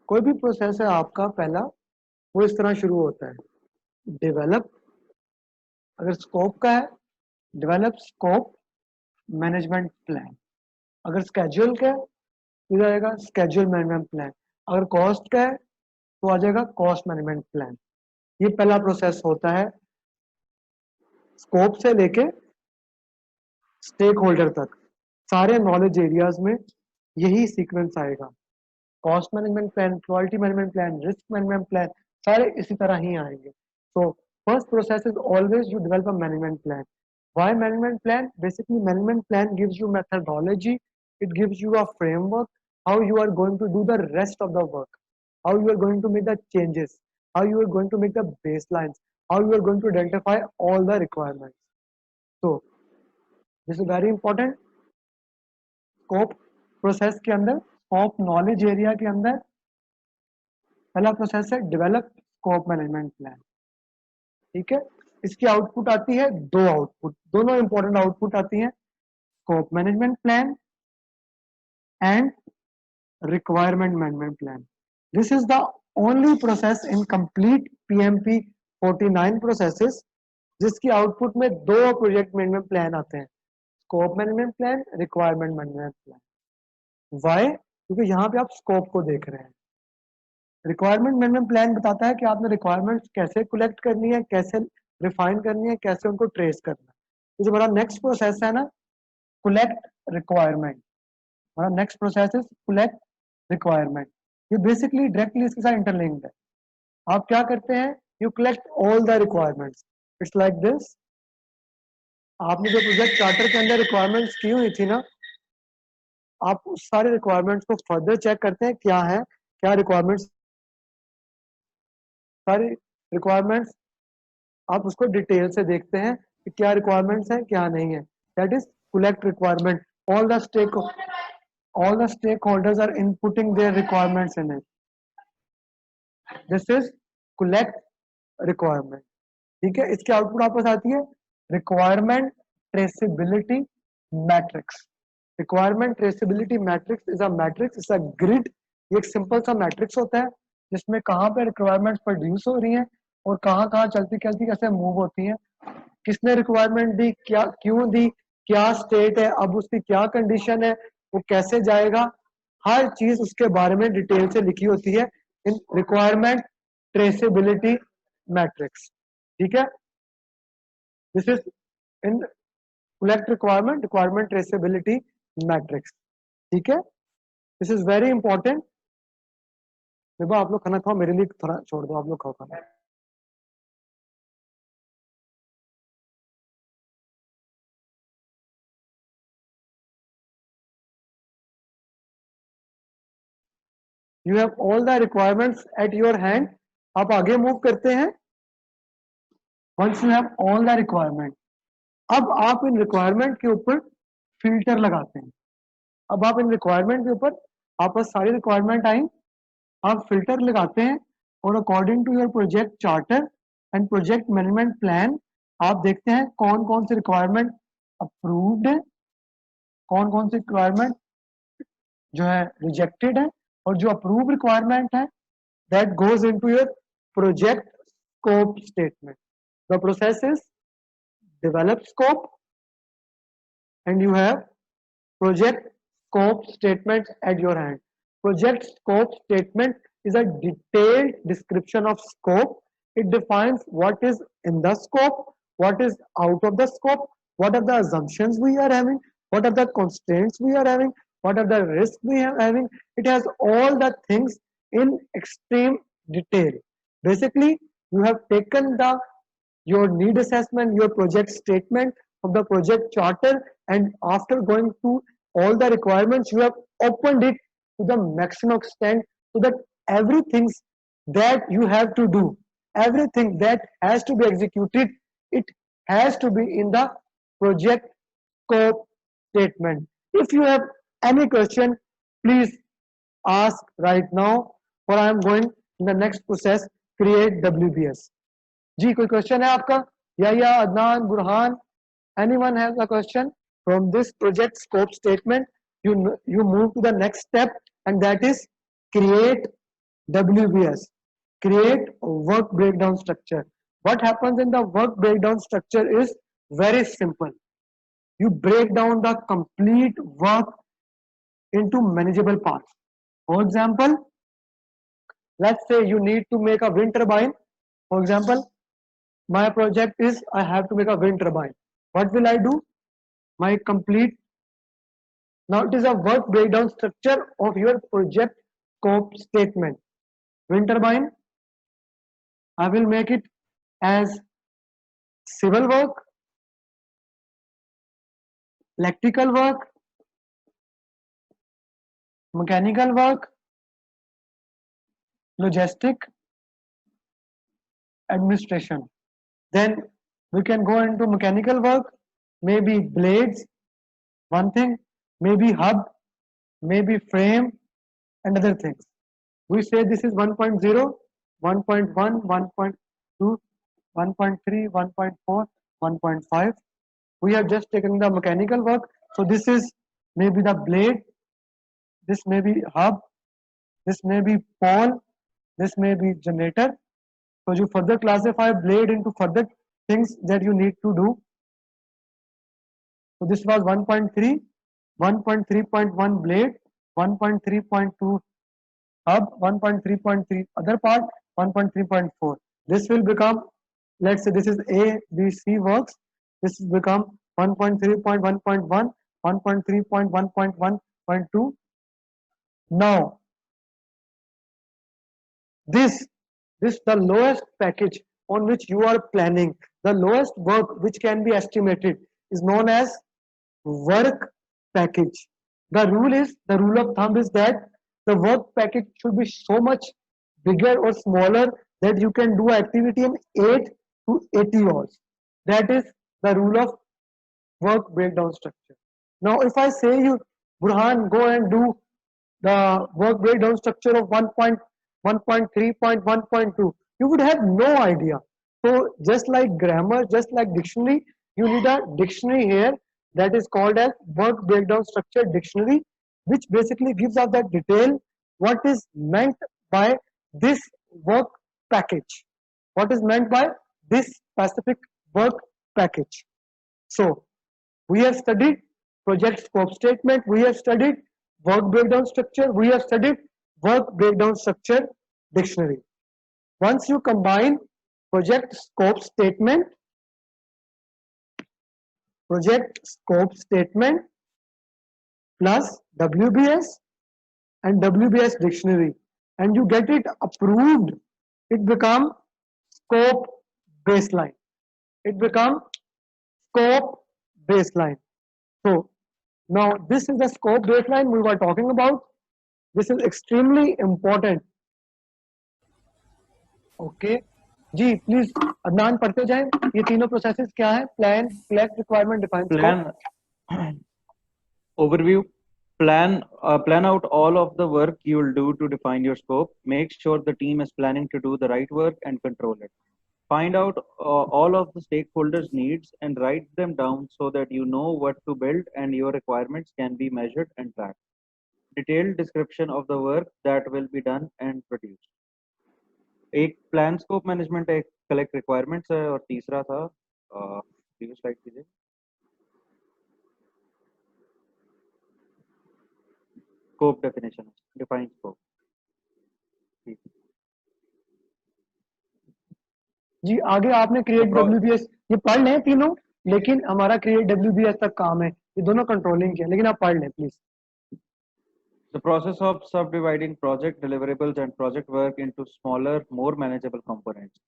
कोई भी प्रोसेस है आपका पहला, वो इस तरह शुरू होता है, डेवलप, अगर स्कोप का है डेवलप स्कोप मैनेजमेंट प्लान, अगर स्केड्यूल का है तो जाएगा स्केड्यूल मैनेजमेंट प्लान, अगर कॉस्ट का है तो आ जाएगा कॉस्ट मैनेजमेंट प्लान। ये पहला प्रोसेस होता है, स्कोप से लेके स्टेक होल्डर तक सारे नॉलेज एरियाज में यही सीक्वेंस आएगा। Cost management plan, quality management plan, risk management plan, सारे इसी तरह ही आएंगे। So first process is always you develop a management plan. Why management plan? Basically management plan gives you methodology, it gives you a framework how you are going to do the rest of the work, how you are going to make the changes, how you are going to make the baselines, how you are going to identify all the requirements. So this is very important। Scope process के अंदर, scope knowledge area के अंदर पहला process है develop scope management plan. ठीक है, इसकी output आती है दो आउटपुट, दोनों इंपॉर्टेंट आउटपुट आती है, scope management plan and requirement management plan. This is the only process in complete PMP 49 processes जिसकी आउटपुट में दो प्रोजेक्ट मैनेजमेंट प्लान आते हैं, scope management plan, requirement management plan. Why? क्योंकि यहाँ पे आप स्कोप को देख रहे हैं। रिक्वायरमेंट मैनेजमेंट प्लान बताता है कि आपने रिक्वायरमेंट्स कैसे कलेक्ट करनी है, कैसे रिफाइन करनी है, कैसे उनको ट्रेस करना है। तो जो हमारा नेक्स्ट प्रोसेस है ना, कलेक्ट रिक्वायरमेंट, हमारा next process is collect requirement. ये बेसिकली डायरेक्टली इसके साथ इंटरलिंक्ड है। आप क्या करते हैं, you collect all the requirements. It's like this, आपने जो प्रोजेक्ट चार्टर के अंदर रिक्वायरमेंट्स की हुई थी ना, आप उस सारे रिक्वायरमेंट्स को फर्दर चेक करते हैं क्या है, क्या रिक्वायरमेंट्स, सारी रिक्वायरमेंट्स आप उसको डिटेल से देखते हैं कि क्या रिक्वायरमेंट्स हैं क्या नहीं है। That is collect requirement. all the stakeholders are inputting their requirements in it. This is collect requirement। ठीक है, इसकी आउटपुट आपके पास आती है requirement traceability matrix. Requirement traceability matrix is a matrix, is a grid. ये एक सिंपल सा matrix होता है जिसमें कहाँ पे रिक्वायरमेंट्स प्रोड्यूस हो रही हैं और कहाँ कहाँ चलती चलती कैसे मूव होती हैं, किसने रिक्वायरमेंट दी, क्या क्यों दी, क्या स्टेट है, अब उसकी क्या कंडीशन है, वो कैसे जाएगा, हर चीज उसके बारे में डिटेल से लिखी होती है इन रिक्वायरमेंट ट्रेसेबिलिटी मैट्रिक्स। ठीक है, this is in collect requirement, requirement traceability matrix. ठीक है, दिस इज वेरी इंपॉर्टेंट। देखो आप लोग खाना खाओ, मेरे लिए थोड़ा छोड़ दो, आप लोग खाओ खाना। You have all the requirements at your hand. आप आगे मूव करते हैं। Once you have all the requirement, अब आप इन रिक्वायरमेंट के ऊपर फिल्टर लगाते हैं। अब आप इन रिक्वायरमेंट के ऊपर, आप पास सारी रिक्वायरमेंट आई, आप फिल्टर लगाते हैं और according to your project charter and project management plan आप देखते हैं कौन कौन सी रिक्वायरमेंट अप्रूव्ड है, कौन कौन सी रिक्वायरमेंट जो है रिजेक्टेड है, और जो अप्रूव रिक्वायरमेंट है that goes into your project scope statement. The process is develop scope and you have project scope statements at your hand. Project scope statement is a detailed description of scope. It defines what is in the scope, what is out of the scope, what are the assumptions we are having, what are the constraints we are having, what are the risks we are having. It has all the things in extreme detail. Basically, you have taken the your need assessment, your project statement of the project charter, and after going through all the requirements, you have opened it to the maximum extent so that everything that you have to do, everything that has to be executed, it has to be in the project scope statement. If you have any question, please ask right now, or I am going in the next process, create WBS. जी कोई question है आपका? या Adnan, Burhan, anyone has a question? From this project scope statement, you move to the next step, and that is create WBS, create work breakdown structure. What happens in the work breakdown structure is very simple. You break down the complete work into manageable parts. For example, let's say you need to make a wind turbine. For example, my project is I have to make a wind turbine. What will I do? My complete, now it is a work breakdown structure of your project scope statement. Wind turbine, I will make it as civil work, electrical work, mechanical work, logistic, administration. Then we can go into mechanical work, maybe blades, one thing, maybe hub, maybe frame, and other things. We say this is 1.0, 1.1, 1.2, 1.3, 1.4, 1.5. We have just taken the mechanical work. So this is maybe the blade, this may be hub, this may be pole, this may be generator. So you further classify blade into further things that you need to do. So this was 1.3, 1.3.1 blade, 1.3.2 hub, 1.3.3 other part, 1.3.4. This will become, let's say this is A, B, C works. This will become 1.3.1.1, 1.3.1.1.2. Now, this the lowest package on which you are planning, the lowest work which can be estimated is known as work package. The rule of thumb is that the work package should be so much bigger or smaller that you can do activity in 8 to 80 hours. That is the rule of work breakdown structure. Now, if I say you, Burhan, go and do the work breakdown structure of 1.3.1.2, you would have no idea. So just like grammar, just like dictionary, you need a dictionary here that is called as work breakdown structure dictionary, which basically gives us that detail what is meant by this work package. What is meant by this specific work package. So we have studied project scope statement, we have studied work breakdown structure, we have studied work breakdown structure dictionary. Once you combine project scope statement plus WBS and WBS dictionary and you get it approved, it become scope baseline. It become scope baseline. So now this is the scope baseline we were talking about. This is extremely important. Okay जी please Adnan पढ़ते जाएं ये तीनों processes क्या है plan collect requirement define Plan overview. Plan out all of the work you will do to define your scope. Make sure the team is planning to do the right work and control it. Find out all of the stakeholders' needs and write them down so that you know what to build and your requirements can be measured and tracked. Detailed description of the work that will be done and produced. एक plan scope management एक collect requirements है और तीसरा था previous slide कीजिए scope definition define scope जी आगे आपने create WBS ये पढ़ लें तीनों लेकिन हमारा क्रिएट डब्ल्यूबीएस तक काम है ये दोनों कंट्रोलिंग के लेकिन आप पढ़ लें please The process of subdividing project deliverables and project work into smaller, more manageable components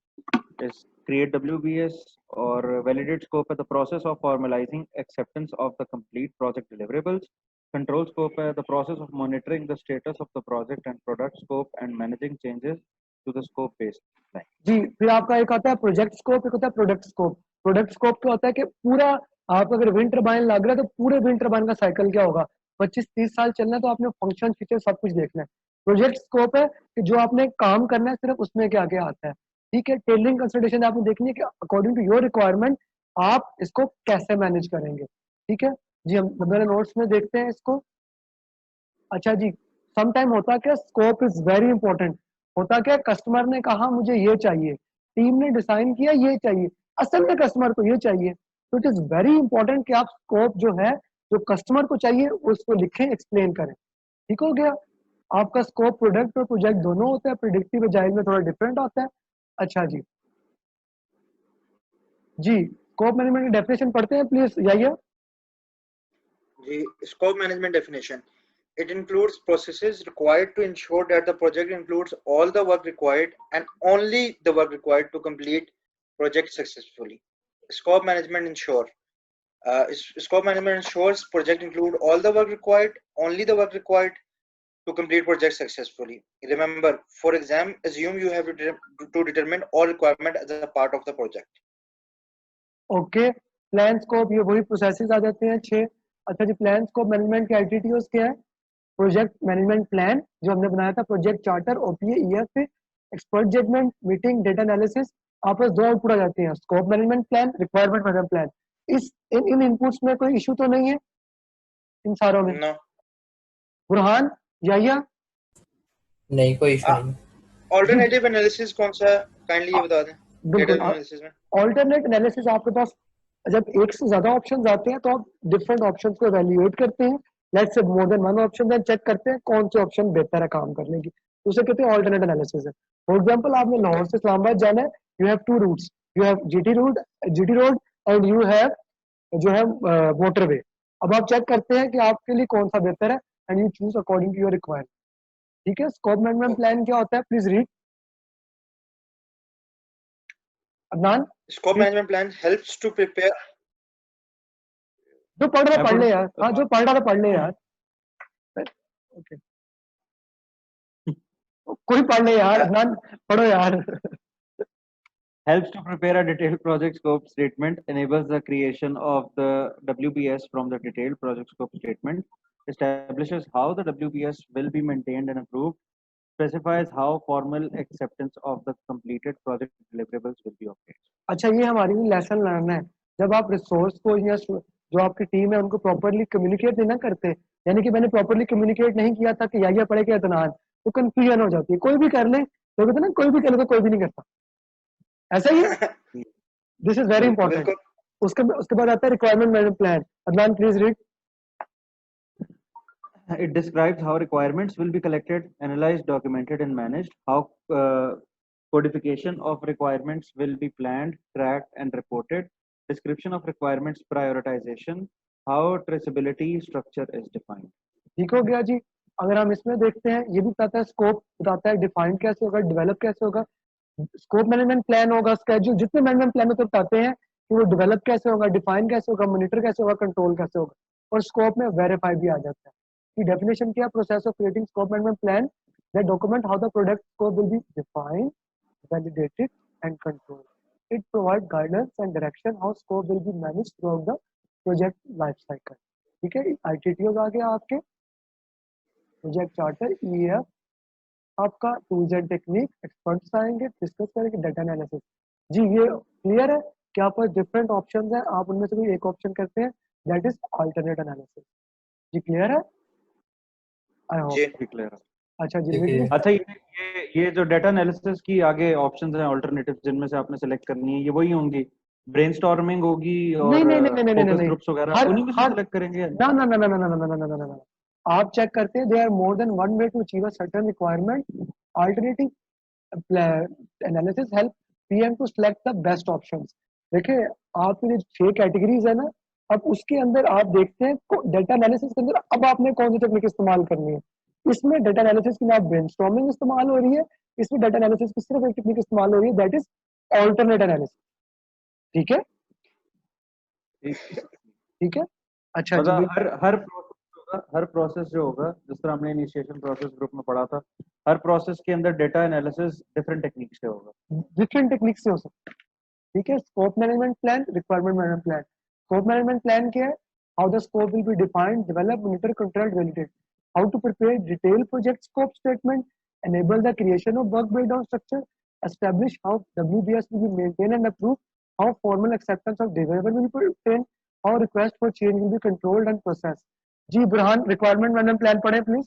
is create WBS or validate scope at the process of formalizing acceptance of the complete project deliverables. Control scope at the process of monitoring the status of the project and product scope and managing changes to the scope baseline. जी फिर आपका एक आता है project scope एक होता है product scope product scope क्या होता है कि पूरा आप अगर विंड टरबाइन लग रहा है तो पूरे विंड टरबाइन का साइकिल क्या होगा 25-30 साल चलना है तो आपने फंक्शन फीचर सब कुछ देखना है प्रोजेक्ट स्कोप है कि जो आपने काम करना है सिर्फ उसमें क्या क्या आता है ठीक है टेलरिंग कंसल्टेशन आपने देखनी है कि अकॉर्डिंग टू योर रिक्वायरमेंट आप इसको कैसे मैनेज करेंगे ठीक है जी हम मेरे नोट्स में देखते हैं इसको अच्छा जी सम टाइम होता है क्या स्कोप इज वेरी इंपॉर्टेंट होता क्या, कस्टमर ने कहा मुझे ये चाहिए, टीम ने डिसाइन किया ये चाहिए, असल में कस्टमर को ये चाहिए। तो इट इज वेरी इंपॉर्टेंट कि आप स्कोप जो है, जो कस्टमर को चाहिए उसको लिखें, एक्सप्लेन करें। ठीक हो गया। आपका स्कोप प्रोडक्ट और प्रोजेक्ट दोनों होता है, प्रिडिक्टिव एजाइल में थोड़ा डिफरेंट होता है। अच्छा जी, जी स्कोप मैनेजमेंट की डेफिनेशन पढ़ते हैं प्लीज, जाइए। The scope management definition. It includes processes required to ensure that the project includes all the work required and only the work required to complete project successfully. Scope management ensures project include all the work required, only the work required to complete project successfully. Remember, for exam, assume you have to determine all requirement as a part of the project. Okay, plan scope, ये वही processes आ जाते हैं 6। अच्छा जी, plan scope management के activities क्या है? प्रोजेक्ट मैनेजमेंट प्लान जो हमने बनाया था, project charter, OPA, EF, expert judgement, meeting, data analysis, आपस दो आउटपुट आ जाते हैं, scope management plan, requirement management plan. इस इन इनपुट्स में कोई इशू तो नहीं है इन सारों में? No. बुरहान, याहिया? नहीं, कोई इशू नहीं। ऑल्टरनेटिव एनालिसिस कौन सा है? काइंडली ये बता दें। बिल्कुल, डेटा एनालिसिस में ऑल्टरनेट एनालिसिस आपके पास जब एक से ज्यादा ऑप्शंस आते हैं तो आप डिफरेंट ऑप्शंस को एवेल्युएट करते हैं, let's say more than one option, then check करते हैं कौन से ऑप्शन बेहतर है काम करने की, उसे कहते हैं ऑल्टरनेट एनालिसिस है। फॉर एग्जांपल, आपने लाहौर से इस्लामाबाद जाना है, you have two routes, you have GT road and you have जो है मोटरवे। अब आप चेक करते हैं कि आपके लिए कौन सा बेहतर है and you choose according to your requirement. ठीक है, स्कोप मैनेजमेंट प्लान क्या होता है, please read. Adnan, scope management plan helps to prepare. जो पढ़ रहा पढ़ ले यार, हाँ जो पढ़ रहा पढ़ ले यार, ओके कोई पढ़ ले यार, अदनान पढ़ो यार। Helps to prepare a detailed project scope statement, enables the creation of the WBS from the detailed project scope statement, establishes how the WBS will be maintained and approved, specifies how formal acceptance of the completed project deliverables will be obtained. अच्छा, ये हमारी lesson learn है। जब आप resource को या जो आपकी टीम है उनको प्रॉपरली कम्युनिकेट नहीं ना करते, यानी कि मैंने प्रॉपरली कम्युनिकेट नहीं किया था कि या पढ़े के इतनान, तो कंफ्यूजन हो जाती है। कोई भी कर ले तो कहते ना, कोई भी कर ले तो कोई भी नहीं करता, ऐसा ही है। This is very important. उसके बाद आता है requirement management plan. Adnan please read. It describes how requirements will be collected, analyzed, documented, and managed, how codification of requirements will be planned, tracked, and reported, description of requirements prioritization, how traceability structure is defined. ठीक हो गया जी। अगर हम इसमें देखते हैं, ये भी बताता है, स्कोप बताता है डिफाइन कैसे होगा, डेवलप कैसे होगा, स्कोप मैनेजमेंट प्लान होगा, स्केड्यूल, जितने मैनेजमेंट प्लान में तो बताते हैं कि वो डेवलप कैसे होगा, डिफाइन कैसे होगा, मॉनिटर कैसे होगा, कंट्रोल कैसे होगा, और स्कोप में वेरीफाई भी आ जाता है। की डेफिनेशन क्या, process of creating scope management plan that document how the product scope will be defined, validated and controlled. It provides guidance and direction how scope will be managed throughout the project life cycle. ठीक है, ITTOs आ गया आपके, project charter, EAF, आपका tools and technique, experts आएंगे, discuss करेंगे, data analysis. जी ये clear है कि आप पास डिफरेंट ऑप्शंस हैं, आप उनमें से कोई एक ऑप्शन करते हैं, दैट इज अल्टरनेट एनालिसिस। जी क्लियर है? I hope Clear. अच्छा जी, ठीक है। अच्छा, ये जो डेटा एनालिसिस की आगे ऑप्शंस हैं ऑल्टरनेटिव जिनमें से आपने सेलेक्ट करनी है, ये वही होंगी, ब्रेनस्टॉर्मिंग होगी और नहीं नहीं नहीं नहीं नहीं फोकस नहीं, ग्रुप्स वगैरह उन्हीं में से सेलेक्ट करेंगे? ना ना ना ना ना ना ना ना ना ना ना, आप चेक करते हैं, there are more than one way to achieve a certain requirement. Alternative analysis help PM to select the best options. देखिए, आपकी जो 6 कैटेगरीज है ना, अब उसके अंदर आप देखते हैं डेटा एनालिसिस के अंदर अब आपने कौन सी टेक्निक इस्तेमाल करनी है। इसमें डेटा एनालिसिस की ना ब्रेनस्टॉर्मिंग इस्तेमाल हो रही है, इसमें डेटा एनालिसिस की सिर्फ एक टेक्निक इस्तेमाल हो रही है, दैट इज ऑल्टरनेट एनालिसिस। ठीक है, ठीक है। अच्छा जी, मतलब हर प्रोसेस जो होगा, जिस तरह हमने इनिशिएशन प्रोसेस ग्रुप में पढ़ा था, हर प्रोसेस के अंदर डेटा एनालिसिस डिफरेंट टेक्निक से होगा, डिफरेंट टेक्निक से हो सकता है। ठीक है, scope management plan, requirement management plan. Scope management plan क्या है, how the scope will be defined, develop, monitor, control, validate, how to prepare detail project scope statement, enable the creation of work breakdown structure, establish how WBS will be maintained and approved, how formal acceptance of deliverable will be obtained, how request for change will be controlled and processed. जी Burhan, requirement management plan पढ़े please.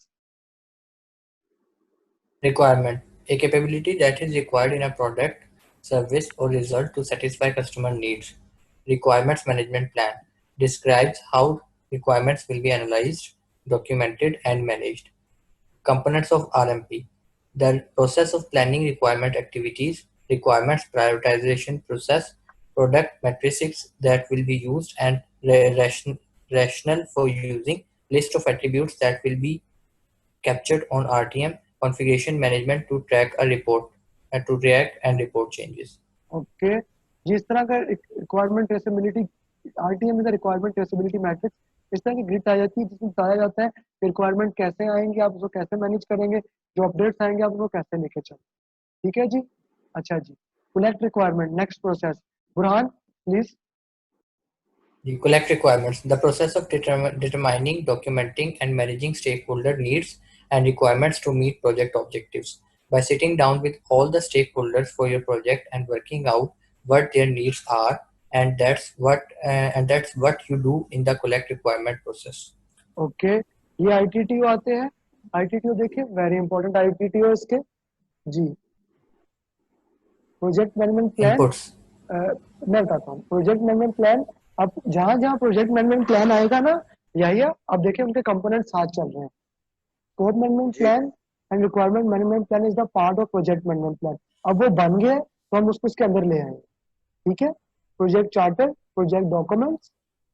Requirement A capability that is required in a product, service, or result to satisfy customer needs. Requirements management plan describes how requirements will be analyzed, documented, and managed. Components of RMP: the process of planning requirement activities, requirements prioritization process, product matrices that will be used, and rationale for using, list of attributes that will be captured on RTM, configuration management to track a report and to react and report changes. Okay जिस तरह का requirement traceability RTM is requirement traceability matrix, इस तरह की grid आ जाती है जिसमें बताया जाता है कि रिक्वायरमेंट कैसे आएंगे, आप उसको कैसे मैनेज करेंगे, जो अपडेट्स आएंगे आप उसको कैसे लेके चलें। ठीक है जी। अच्छा जी, collect requirement, next process. Burhan please. The collect requirements, the process of determining, documenting, and managing stakeholder needs and requirements to meet project objectives. By sitting down with all the stakeholders for your project and working out what their needs are, and that's what you do in the collect requirement process. Okay ये आईटीटीओ आते हैं। आईटीटीओ देखिए, very important ITTO इसके जी। Project management plan, Inputs. मैं बताता हूँ project management plan. अब जहां जहां प्रोजेक्ट मैनेजमेंट प्लान आएगा ना, यही है। अब देखिए उनके कंपोनेंट साथ चल रहे हैं। स्कोप मैनेजमेंट जी plan and requirement management plan is the part of project management plan. अब वो बन गए तो हम उसको इसके अंदर ले आएंगे। ठीक है। Project charter, project documents,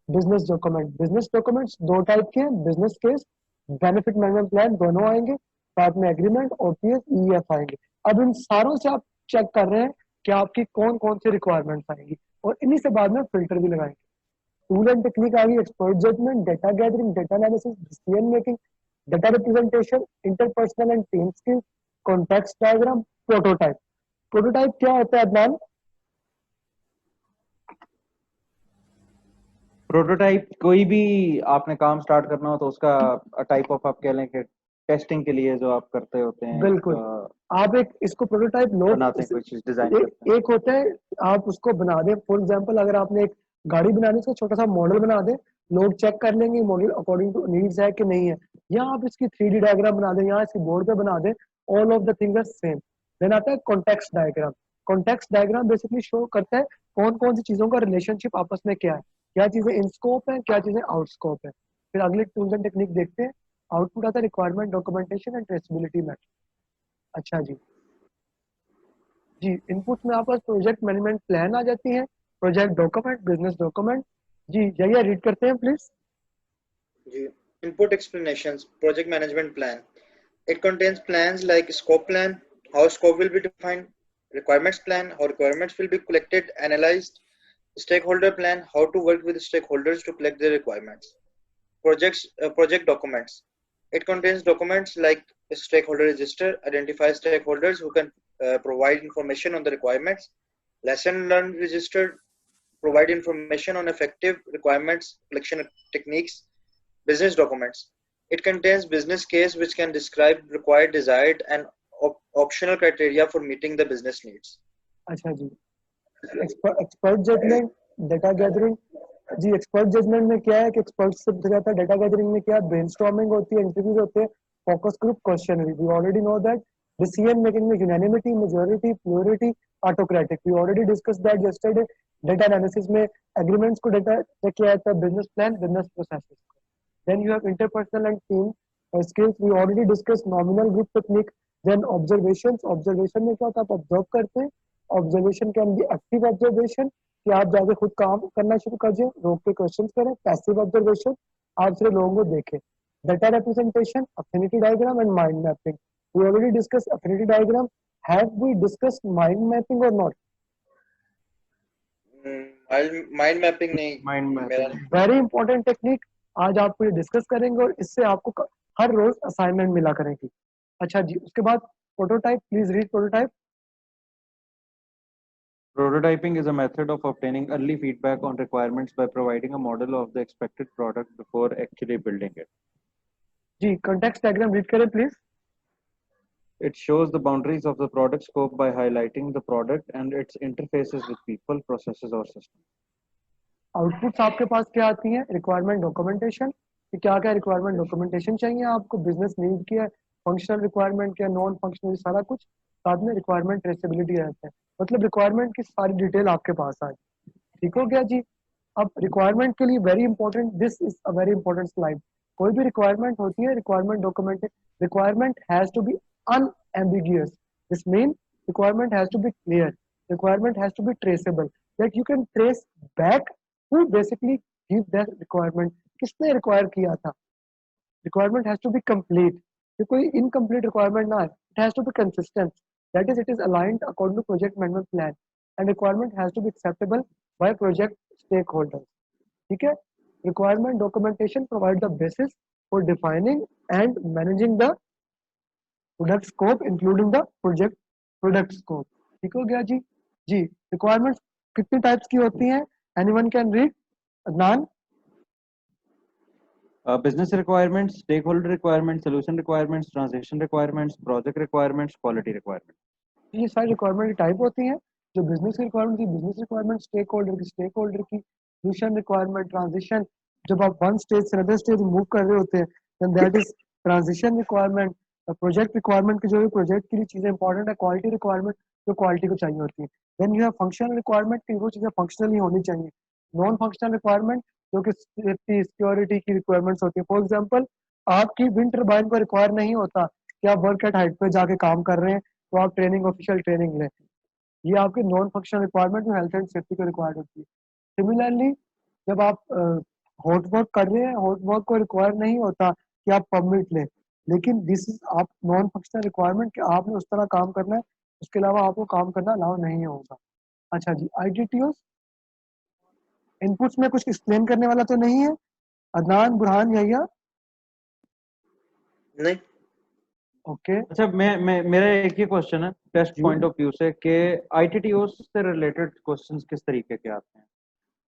business document. Business documents दो टाइप के हैं, business case, benefit management plan, दोनों आएंगे साथ में। एग्रीमेंट, ओपीएस, ईएफ आएंगे। अब इन सारों से आप चेक कर रहे हैं कि आपकी कौन कौन सी रिक्वायरमेंट्स आएंगी, और इन्हीं से बाद में फिल्टर भी लगाएंगे। टूल एंड टेक्निक आ गई, expert judgement, data gathering, data analysis, decision making, data representation, interpersonal and team skills, context diagram, prototype. Prototype क्या होता है अदनान? प्रोटोटाइप कोई भी आपने काम स्टार्ट करना हो तो उसका टाइप ऑफ आप कह लें कि टेस्टिंग के लिए जो आप करते होते हैं, बिल्कुल। आप एक इसको प्रोटोटाइप लो, बनाते हैं, कोई चीज डिजाइन करते हैं। एक होता है आप उसको बना दें। फॉर एग्जांपल अगर आपने एक गाड़ी बनानी है, उसका छोटा सा मॉडल बना दें, लोग चेक कर लेंगे मॉडल अकॉर्डिंग टू नीड्स है कि नहीं है, या आप इसकी 3D डायग्राम बना दें, या इसकी बोर्ड पे बना दें, all of the things are same. Then आता है context diagram. Context diagram basically show करता है कौन कौन सी चीजों का रिलेशनशिप आपस में क्या है, क्या चीजें इन स्कोप है, क्या चीजें आउट स्कोप है। फिर अगले टूल्स एंड टेक्निक देखते हैं। आउटपुट आता है requirement documentation and traceability matrix. अच्छा जी। जी इनपुट में आपके पास प्रोजेक्ट मैनेजमेंट प्लान आ जाती है, प्रोजेक्ट डॉक्यूमेंट, बिजनेस डॉक्यूमेंट। जी यही रीड करते हैं प्लीज। जी input explanations, project management plan. It contains plans like scope plan, how scope will be defined, requirements plan, how requirements will be collected, analyzed, stakeholder plan, how to work with stakeholders to collect their requirements. Project documents. It contains documents like stakeholder register, identify stakeholders who can provide information on the requirements, lesson learned register, provide information on effective requirements collection techniques. Business documents. It contains business case which can describe required, desired, and optional criteria for meeting the business needs. अच्छा जी। Expert judgement, data gathering. जी expert judgement में क्या है कि expert से पूछा जाता है। डेटा गैदरिंग में क्या है, ब्रेनस्टॉर्मिंग होती है, इंटरव्यूज होते हैं, focus group, questionnaire. We already know that. Decision making में unanimity, majority, plurality, autocratic. We already discuss that yesterday. Data analysis में एग्रीमेंट्स को डेटा चेक किया जाता है, business plan, business processes. Then you have interpersonal and team skills. We already discussed nominal group technique. Then observations. Observation में क्या होता है, आप ऑब्जर्व करते हैं। Observation can be active observation, कि आप जाके खुद काम करना शुरू कर दिए, रोक के क्वेश्चंस करें। पैसिव ऑब्जर्वेशन, आप सिर्फ लोगों को देखें। Data representation, affinity diagram and mind mapping. We already discussed affinity diagram. Have we discussed mind mapping or not? Mind mapping नहीं, माइंड मेरा मैपिंग वेरी इंपॉर्टेंट टेक्निक आज आपको ये डिस्कस करेंगे, और इससे आपको हर रोज असाइनमेंट मिला करेगी। अच्छा जी, उसके बाद prototype. Please read prototype. Prototyping is a method of obtaining early feedback on requirements by providing a model of the expected product before actually building it. जी कॉन्टेक्स्ट डायग्राम रीड करें please. It shows the boundaries of the product scope by highlighting the product and its interfaces with people, processes, or systems. Outputs आपके पास क्या आती हैं, requirement documentation, कि क्या क्या requirement documentation चाहिए आपको, बिजनेस नीड की है, फंक्शनल रिक्वायरमेंट क्या, नॉन फंक्शनल, सारा कुछ। साथ में रिक्वायरमेंट ट्रेसेबिलिटी रहता है, मतलब रिक्वायरमेंट की सारी डिटेल आपके पास आ जाए। ठीक हो गया जी। अब रिक्वायरमेंट के लिए very important, this is a very important slide. कोई भी रिक्वायरमेंट होती है, requirement document, requirement has to be unambiguous, this mean requirement has to be clear, requirement has to be traceable, that you can trace back who basically give that requirement, किसने require किया था। requirement has to be complete, ये कोई incomplete requirement ना है, it has to be consistent, that is it is aligned according to project management plan, and requirement has to be acceptable by project stakeholders। ठीक है। requirement documentation provide the basis for defining and managing the product scope including the product scope. ठीक हो गया जी। जी requirements कितनी types की होती हैं, anyone can read. Adnan. business requirements, stakeholder requirements, solution requirements, transition requirements, project requirements, quality requirements। ये सारी requirement की टाइप होती हैं। जो बिजनेस की रिक्वायरमेंट की बिजनेस रिक्वायरमेंट, स्टेक होल्डर की सोल्यूशन रिक्वायरमेंट, ट्रांजिशन, जब आप वन स्टेज से अदर स्टेज मूव कर रहे होते हैं then that is transition requirement. Project requirement की जो भी प्रोजेक्ट के लिए चीजें इंपॉर्टेंट है, क्वालिटी रिक्वायरमेंट जो क्वालिटी को चाहिए होती है। Then you have functional requirement की वो चीजें फंक्शनल ही होनी चाहिए। नॉन फंक्शनल रिक्वायरमेंट जो कि सेफ्टी सिक्योरिटी की रिक्वायरमेंट्स होती है। फॉर एग्जाम्पल आपकी विंड टर्बाइन को रिक्वायर नहीं होता कि आप वर्क एट हाइट पे जाके काम कर रहे हैं तो आप ट्रेनिंग ऑफिशियल ट्रेनिंग लें। ये आपके नॉन फंक्शनल रिक्वायरमेंट जो हेल्थ एंड सेफ्टी को रिक्वायर्ड होती है। सिमिलरली जब आप हॉट वर्क कर रहे हैं, हॉट वर्क को रिक्वायर नहीं होता कि आप परमिट लें, लेकिन दिस इज आप नॉन फंक्शनल रिक्वायरमेंट कि आपने उस तरह काम करना है, उसके अलावा आपको काम करना अलाउ नहीं होगा। अच्छा जी, ITTOs इनपुट्स में कुछ एक्सप्लेन करने वाला तो नहीं है? अदनान, बुरहान, यहिया? नहीं। ओके अच्छा मैं मेरा एक ही क्वेश्चन है टेस्ट जी। पॉइंट ऑफ व्यू से कि ITTOs से रिलेटेड क्वेश्चंस किस तरीके के आते हैं?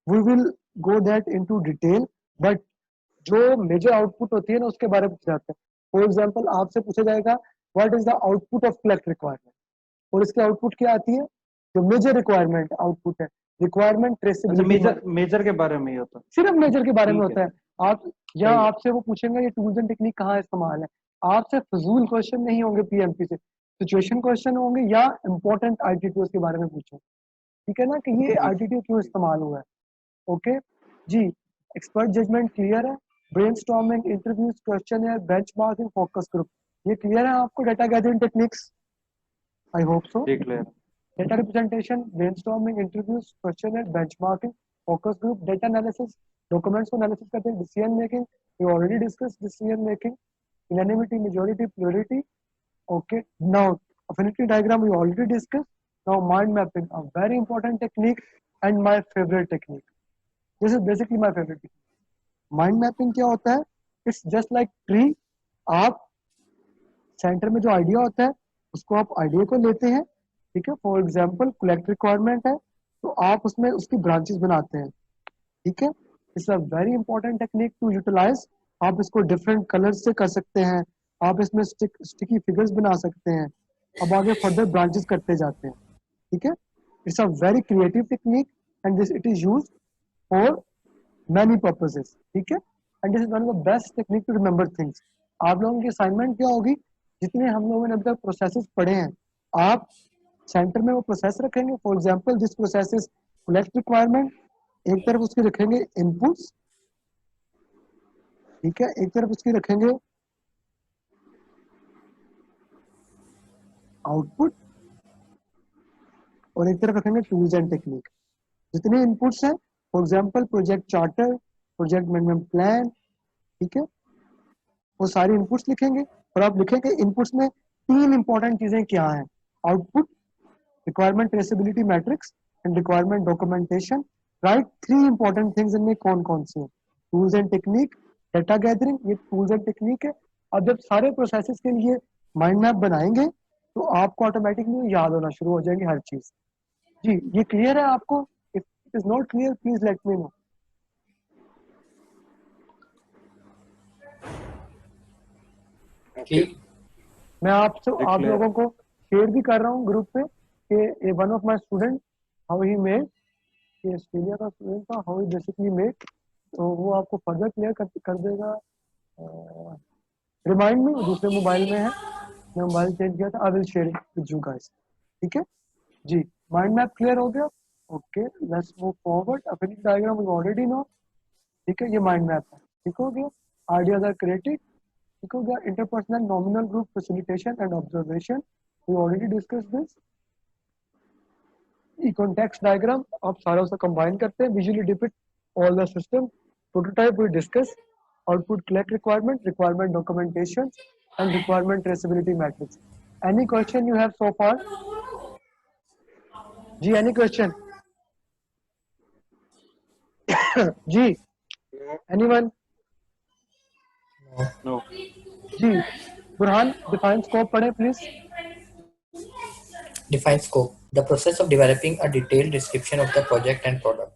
We will go that into detail, but जो मेजर आउटपुट होती है ना उसके बारे में पूछा जाता है। फॉर एग्जांपल आपसे पूछा जाएगा what is the output of collect requirement, और इसकी आउटपुट क्या आती है? जो मेजर रिक्वायरमेंट आउटपुट है, रिक्वायरमेंट अच्छा, ट्रेसेबिलिटी। मेजर के बारे में ही होता है। सिर्फ मेजर के बारे में ठीक होता है, है। आप या सही है। आपसे वो पूछेंगे ये टूल्स एंड टेक्निक कहाँ इस्तेमाल है। आपसे फजूल क्वेश्चन नहीं होंगे PMP से, सिचुएशन क्वेश्चन होंगे या इंपॉर्टेंट ITTOs के बारे में पूछें। ठीक है ना, कि ये ठीक। ITTO क्यों इस्तेमाल हुआ है। ओके जी। एक्सपर्ट जजमेंट क्लियर है। Brainstorming, interviews, question, benchmarking, focus group, ये क्लियर है आपको? Data gathering techniques, I hope so. देख ले। Data representation, brainstorming, interviews, questionnaire, benchmarking, focus group, data analysis, documents को analysis करते हैं, decision making, we already discussed decision making, unanimity, majority, plurality, okay. Now affinity diagram we already discussed. Now mind mapping, a very important technique and my favorite technique. This is basically my favorite technique. Mind mapping क्या होता है? It's just like tree. आप centre में जो idea होता है उसको आप आइडिया को लेते हैं, ठीक है। फॉर एग्जाम्पल कलेक्ट रिक्वायरमेंट है तो आप उसमें उसकी ब्रांचेस बनाते हैं, ठीक है। It's a very important technique to utilise. आप इसको डिफरेंट कलर्स से कर सकते हैं, आप इसमें स्टिकी फिगर्स बना सकते हैं, अब आगे फर्दर ब्रांचेस करते जाते हैं, ठीक है। It's a very creative technique and this it is use for many purposes, ठीक है। And this is one of the best technique to remember things. आप लोगों की असाइनमेंट क्या होगी, जितने हम लोगों ने अभी तक प्रोसेसेस पढ़े हैं, आप सेंटर में वो प्रोसेस रखेंगे। For example this process is collect requirement, एक तरफ उसके रखेंगे इनपुट्स, ठीक है, एक तरफ उसकी रखेंगे आउटपुट, और एक तरफ रखेंगे टूल्स एंड टेक्निक। जितने इनपुट्स हैं, for example project charter, project management plan, ठीक है, वो सारे इनपुट्स लिखेंगे। और आप लिखेंगे इनपुट्स में 3 इंपॉर्टेंट चीजें क्या हैं, output, requirement traceability matrix and requirement documentation. Right 3 important things इनमें कौन कौन से हैं? Tools and technique, data gathering, ये टूल्स एंड टेक्निक है। अब जब सारे प्रोसेसेस के लिए माइंड मैप बनाएंगे तो आपको ऑटोमेटिकली याद होना शुरू हो जाएगी हर चीज। जी ये क्लियर है आपको? If it is not clear please let me know. ठीक। मैं आप Declare. लोगों को शेयर भी कर रहा हूँ ग्रुप पे कि one of my student how he made, ये ऑस्ट्रेलिया का स्टूडेंट था, हाउ ही बेसिकली मेड, तो वो आपको फर्दर क्लियर कर देगा। रिमाइंड मी, दूसरे मोबाइल में है, इसने मोबाइल चेंज किया था, I will share it with you guys, ठीक है जी। माइंड मैप क्लियर हो गया, okay let's move forward. Affinity diagram we already know, ठीक है, ये माइंड मैप है, ठीक हो गया। आइडियाज आर क्रिएटेड, ठीक हो गया। Interpersonal nominal group facilitation and observation, we already discuss this. Context diagram आप सारा उसे कंबाइन करते हैं, visually depict all the system. Prototype we discuss, output collect requirement, requirement documentation and requirement traceability matrix. Any question you have so far? जी any question? जी anyone? No. जी Burhan define scope पढ़े प्लीज। Define scope. The process of developing a detailed description of the project and product.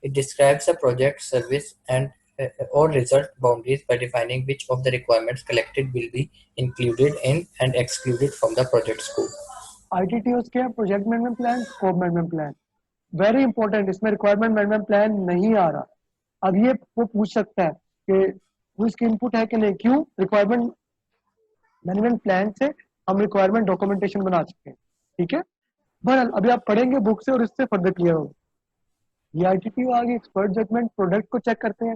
It describes the project, service, and or result boundaries by defining which of the requirements collected will be included in and excluded from the project scope. ITTOs क्या है? Project management plan, scope management plan. Very important, इसमें requirement management plan नहीं आ रहा। अब ये वो पूछ सकता है कि वो इसकी इनपुट है कि नहीं। क्यों? रिक्वायरमेंट मैनेजमेंट प्लान से हम रिक्वायरमेंट डॉक्यूमेंटेशन बना सकते हैं, ठीक है। बहरहाल अभी आप पढ़ेंगे बुक से और इससे फर्दर क्लियर होगा। ये ITTO आगे एक्सपर्ट जजमेंट, प्रोडक्ट को चेक करते हैं।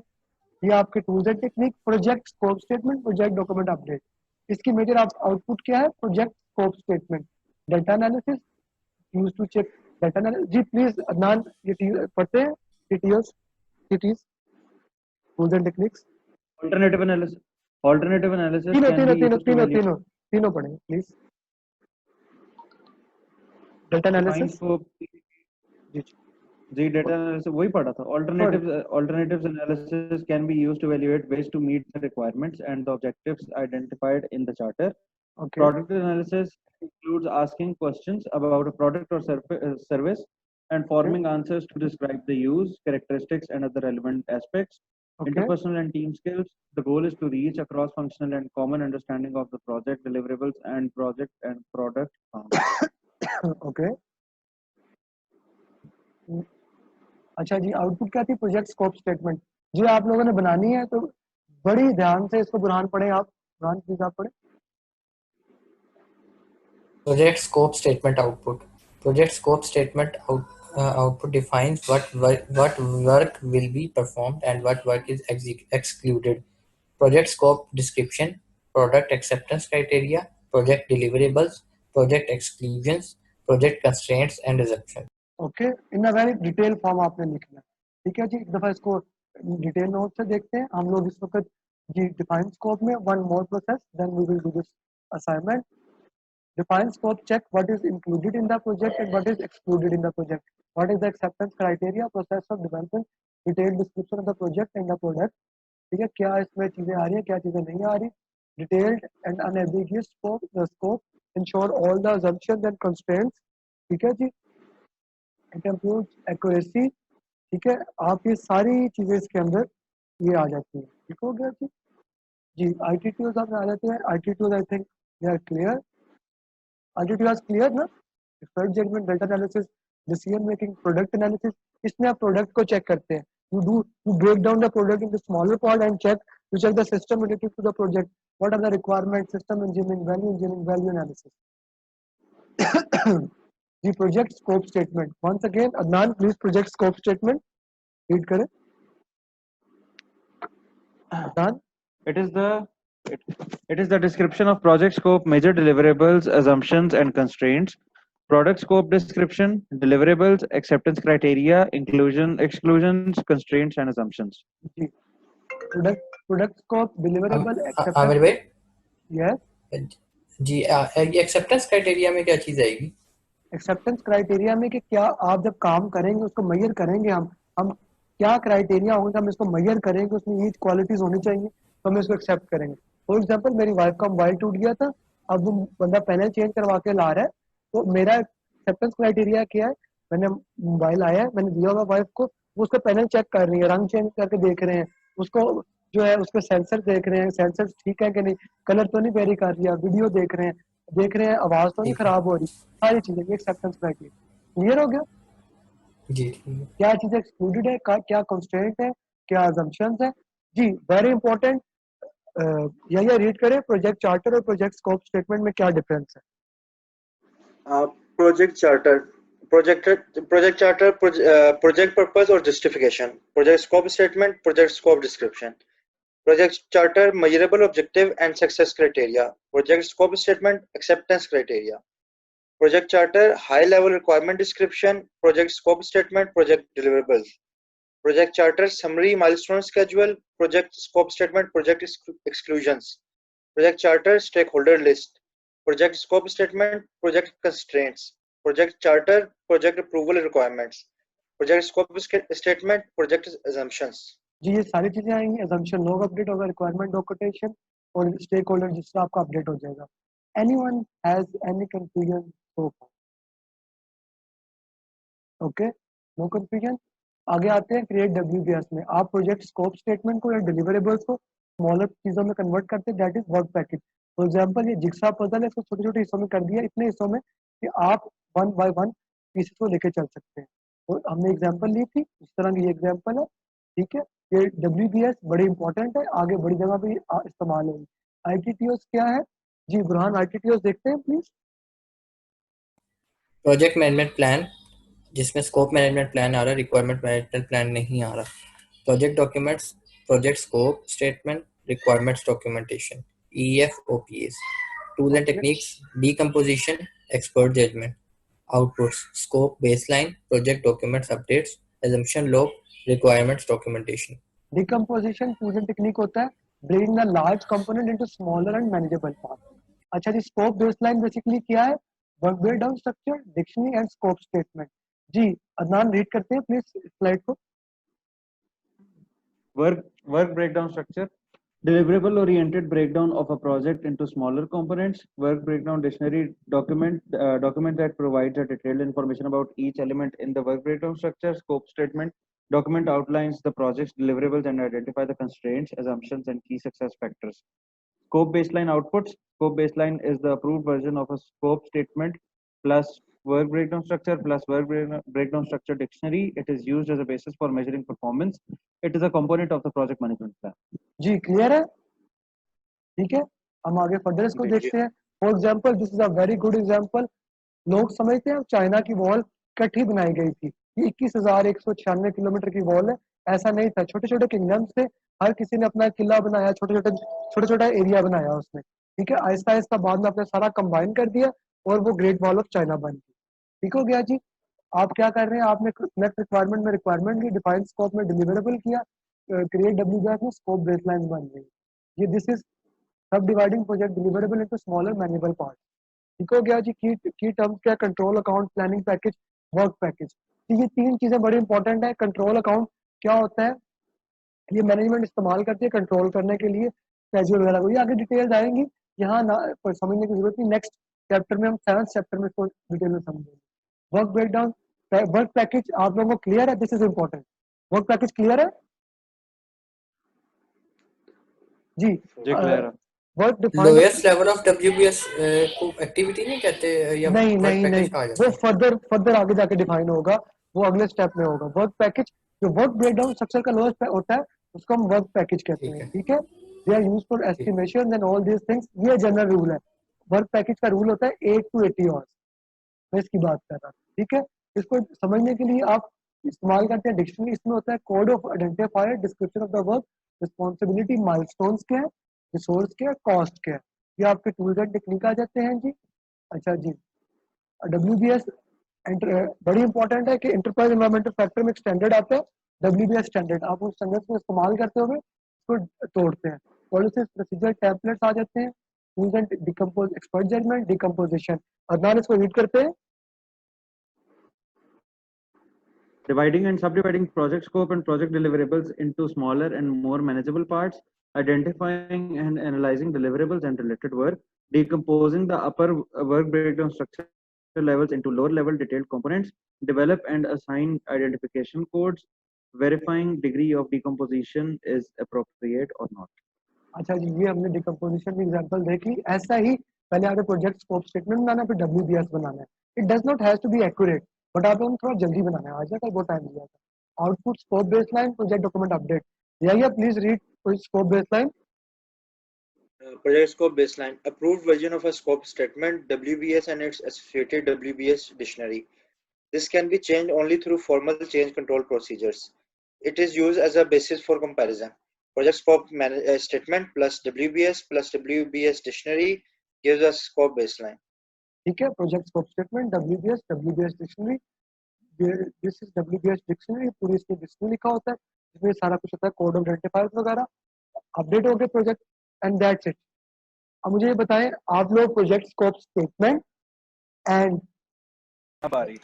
ये आपके tools and technique, project scope statement, project document update. इसकी मेजर आउटपुट क्या है? Project scope statement, data analysis use to check data analysis. जी प्लीज अदनान ये पढ़ते हैं TTOs, TTs, tools and techniques. Alternative analysis. Alternative analysis तीनों can तीनों be तीनों used to तीनों evaluate तीनों तीनों पढ़ेंगे please. Data define analysis scope. जी जी data analysis वही पढ़ा था. Alternatives analysis can be used to evaluate ways to meet the requirements and the objectives identified in the charter. Okay Product analysis includes asking questions about a product or service and forming answers to describe the use, characteristics, and other relevant aspects. Okay Interpersonal and team skills. The goal is to reach a cross-functional and common understanding of the project deliverables and project and product found. Okay. अच्छा जी, output क्या थी? Project scope statement. जी आप लोगों ने बनानी है तो बड़ी ध्यान से इसको बुरहान पढ़े। आप बुरहान प्लीज आप पढ़े। Project scope statement output. Project scope statement output defines what work will be performed and what work is excluded. Project scope description, product acceptance criteria, project deliverables, project exclusions, project constraints and assumptions. Okay in a very detail form आपने लिखना है, ठीक है जी। एक दफा इसको detail note से देखते हैं हम लोग इस वक्त जी। डिफाइन स्कोप में one more process, then we will do this assignment. Define scope, check what is included in the project and what is excluded in the project. What is the acceptance criteria, process of development, detailed description of the project and the product. ठीक है, क्या इसमें चीजें आ रही हैं, क्या चीजें नहीं आ रही। Detailed and unambiguous scope ensure all the assumptions and constraints, ठीक है जी। It improves accuracy, ठीक है। आप ये सारी चीजें इसके अंदर ये आ जाती है, ठीक हो गया जी। जी ITTOs आप आ जाते हैं। ITTOs I think they are clear. ITTO is clear ना? Expert judgment, data analysis, decision making, product analysis. इसमें आप प्रोडक्ट को चेक करते हैं। You break down the product into smaller part and check the system related to the project. What are the requirements, system engineering, value analysis. The project scope statement. Once again, Adnan, please project scope statement. Read करें। Adnan. It is the description of project scope, major deliverables, assumptions, and constraints. Product scope description, deliverables, acceptance criteria, exclusions, constraints, and assumptions. Ji product scope, deliverable, acceptance. Aamir भाई Yes. जी ये acceptance criteria में क्या चीज आएगी? Acceptance criteria में कि क्या आप जब काम करेंगे उसको मेजर करेंगे। हम क्या क्राइटेरिया होंगे, हम इसको मेजर करेंगे, उसमें ये क्वालिटीज होनी चाहिए तो हम इसको एक्सेप्ट करेंगे। फॉर एग्जांपल मेरी वाइफ का मोबाइल टूट गया था, अब वो बंदा पैनल चेंज करवा के ला रहा है, तो मेरा एक्सेप्टेंस क्राइटेरिया क्या है? मैंने मोबाइल आया है, मैंने दिया होगा वाइफ को, वो उसका पैनल चेक कर रही है, रंग चेंज करके देख रहे हैं, उसको जो है उसके सेंसर देख रहे हैं, सेंसर ठीक है कि नहीं, कलर तो नहीं वेरी कर रही है, वीडियो देख रहे हैं आवाज तो नहीं खराब हो रही, सारी चीजें। ये एक्सेप्टेंस क्राइटेरिया क्लियर हो गया जी। क्या चीजें एक्सक्लूडेड है, क्या कंस्ट्रेंट है, क्या अजम्पशंस है जी। वेरी इंपॉर्टेंट या रीड करें, प्रोजेक्ट चार्टर और प्रोजेक्ट स्कोप स्टेटमेंट में क्या डिफरेंस है? Project charter, project charter, project purpose or justification, project scope statement, project scope description. Project charter, measurable objective and success criteria. Project scope statement, acceptance criteria. Project charter, high level requirement description, project scope statement, project deliverables. Project charter, summary, milestone schedule, project scope statement, project exclusions. Project charter, stakeholder list. Project scope statement, project constraints. Project charter, project approval requirements. Project scope statement, project assumptions. जी ये सारी चीजें आएंगी, assumption log update होगा, requirement documentation और stake holder जिससे आपका update हो जाएगा. Anyone has any confusion so far? Okay, no confusion. आगे आते हैं क्रिएट WBS में. आप प्रोजेक्ट स्कोप स्टेटमेंट को या डिलीवरेबल्स को स्मॉलर चीजों में कन्वर्ट करते हैं, that is work package. For example ये जिक्सा पजल है, इसको छोटे छोटे हिस्सों में कर दिया, इतने हिस्सों में कि आप वन बाय वन पीसेस को लेके चल सकते हैं. तो हमने एग्जांपल ली थी, इस तरह की ये एग्जांपल है. ठीक है, ये WBS बड़ी इंपॉर्टेंट है, आगे बड़ी जगह पे इस्तेमाल होगी. ITTOs क्या है जी? बुरहान ITTOs देखते हैं प्लीज. प्रोजेक्ट मैनेजमेंट प्लान, जिसमें स्कोप मैनेजमेंट प्लान आ रहा है, रिक्वायरमेंट मैनेजमेंट प्लान नहीं आ रहा. Project documents, project scope statement, requirements documentation, EFOPs. Tools and techniques, decomposition, expert judgment. Outputs, scope baseline, project documents updates, assumption log, requirements documentation. Decomposition fusion technique होता है, breaking the large component into smaller and manageable part. अच्छा जी, scope baseline basically क्या है? Work breakdown structure, dictionary and scope statement. जी Adnan read करते हैं please slide को. Work breakdown structure. Deliverable oriented breakdown of a project into smaller components. Work breakdown dictionary document that provides a detailed information about each element in the work breakdown structure. Scope statement document outlines the project's deliverables and identify the constraints, assumptions, and key success factors. Scope baseline outputs. Scope baseline is the approved version of a scope statement plus work breakdown structure plus work breakdown structure dictionary. It is used as a basis for measuring performance. It is a component of the project management plan. जी clear है? ठीक है, हम आगे further इसको देखते हैं. For example this is a very good example. लोग समझते हैं चाइना की वॉल कठी बनाई गई थी. ये 21,196 किलोमीटर की वॉल है. ऐसा नहीं था, छोटे छोटे किंगडम्स थे, हर किसी ने अपना किला बनाया, छोटे छोटा एरिया बनाया उसमें. ठीक है, आहिस्ता आहिस्ता बाद में अपने सारा कंबाइन कर दिया और वो ग्रेट वॉल ऑफ चाइना बन गई. ठीक हो गया जी. आप क्या कर रहे हैं? आपने नेक्स्ट रिक्वायरमेंट में रिक्वायरमेंट की, डिफाइन स्कोप में डिलीवरेबल किया, क्रिएट WBS में स्कोप बेसलाइन बन गई. ये दिस इज सब dividing project deliverable into smaller manageable part. ठीक हो गया जी. की टर्म्स क्या? Control account, planning package, work package. तो ये तीन चीजें बड़ी इंपॉर्टेंट है. कंट्रोल अकाउंट क्या होता है? ये मैनेजमेंट इस्तेमाल करती है कंट्रोल करने के लिए स्केड्यूल वगैरह को. ये आगे डिटेल्स आएंगी, यहाँ ना समझने की जरूरत नहीं. नेक्स्ट चैप्टर में हम 7th चैप्टर में इसको डिटेल में समझेंगे. वर्क ब्रेकडाउन, वर्क पैकेज आप लोगों को क्लियर है? This is important. Work package clear है जी? क्लियर है. Work lowest level of WBS को एक्टिविटी नहीं कहते या नहीं वर्क नहीं नहीं, पैकेज कहा जाता वो है? फर्दर आगे जाके डिफाइन होगा, वो अगले स्टेप में होगा. वर्क पैकेज जो वर्क ब्रेकडाउन स्ट्रक्चर का लोएस्ट होता है उसको हम वर्क पैकेज कहते हैं. ठीक है, they are used for estimation and all these things. ये जनरल रूल है. वर्क पैकेज का रूल होता है 8 to 80 आवर्स. मैं इसकी बात कर रहा हूँ. ठीक है, इसको समझने के लिए आप इस्तेमाल करते हैं डिक्शनरी. इसमें होता है code of identifier, description of the work, responsibility, milestones क्या है, रिसोर्स क्या है, कॉस्ट क्या है. ये आपके टूल्स एंड टेक्निक आ जाते हैं जी. अच्छा जी, WBS बड़ी इंपॉर्टेंट है कि इंटरप्राइज एनवायरमेंटल फैक्टर में एक स्टैंडर्ड आता है WBS स्टैंडर्ड. आप उस स्टैंडर्ड को इस्तेमाल करते हुए इसको तोड़ते हैं. पॉलिसीज, प्रोसीजर, टेम्पलेट्स आ जाते हैं. Tools and decompose, expert judgement, decomposition. Adnan इसको रीड करते हैं. Dividing and subdividing project scope and project deliverables into smaller and more manageable parts, identifying and analyzing deliverables and related work, decomposing the upper work breakdown structure levels into lower level detailed components, develop and assign identification codes, verifying degree of decomposition is appropriate or not. अच्छा जी, ये हमने decomposition की example देखी. ऐसा ही पहले आपने project scope statement बनाना है, फिर WBS बनाना है. It does not has to be accurate, but आप लोगों को थोड़ा जल्दी बनाना है. आज कल बहुत टाइम लिया था. Output, scope baseline, project document update. या please read scope baseline. Project scope baseline. Approved version of a scope statement, WBS and its associated WBS dictionary. This can be changed only through formal change control procedures. It is used as a basis for comparison. Project scope statement plus WBS dictionary gives us scope baseline. ठीक है, project scope statement WBS dictionary, this is WBS dictionary, पूरी इसमें dictionary लिखा होता है, इसमें सारा कुछ होता है, कोड ऑफ आइडेंटिफायर्स वगैरह, अपडेट हो गए प्रोजेक्ट एंड दैट्स इट. अब मुझे ये बताएं, आप लोग प्रोजेक्ट स्कोप स्टेटमेंट एंड अब आ रही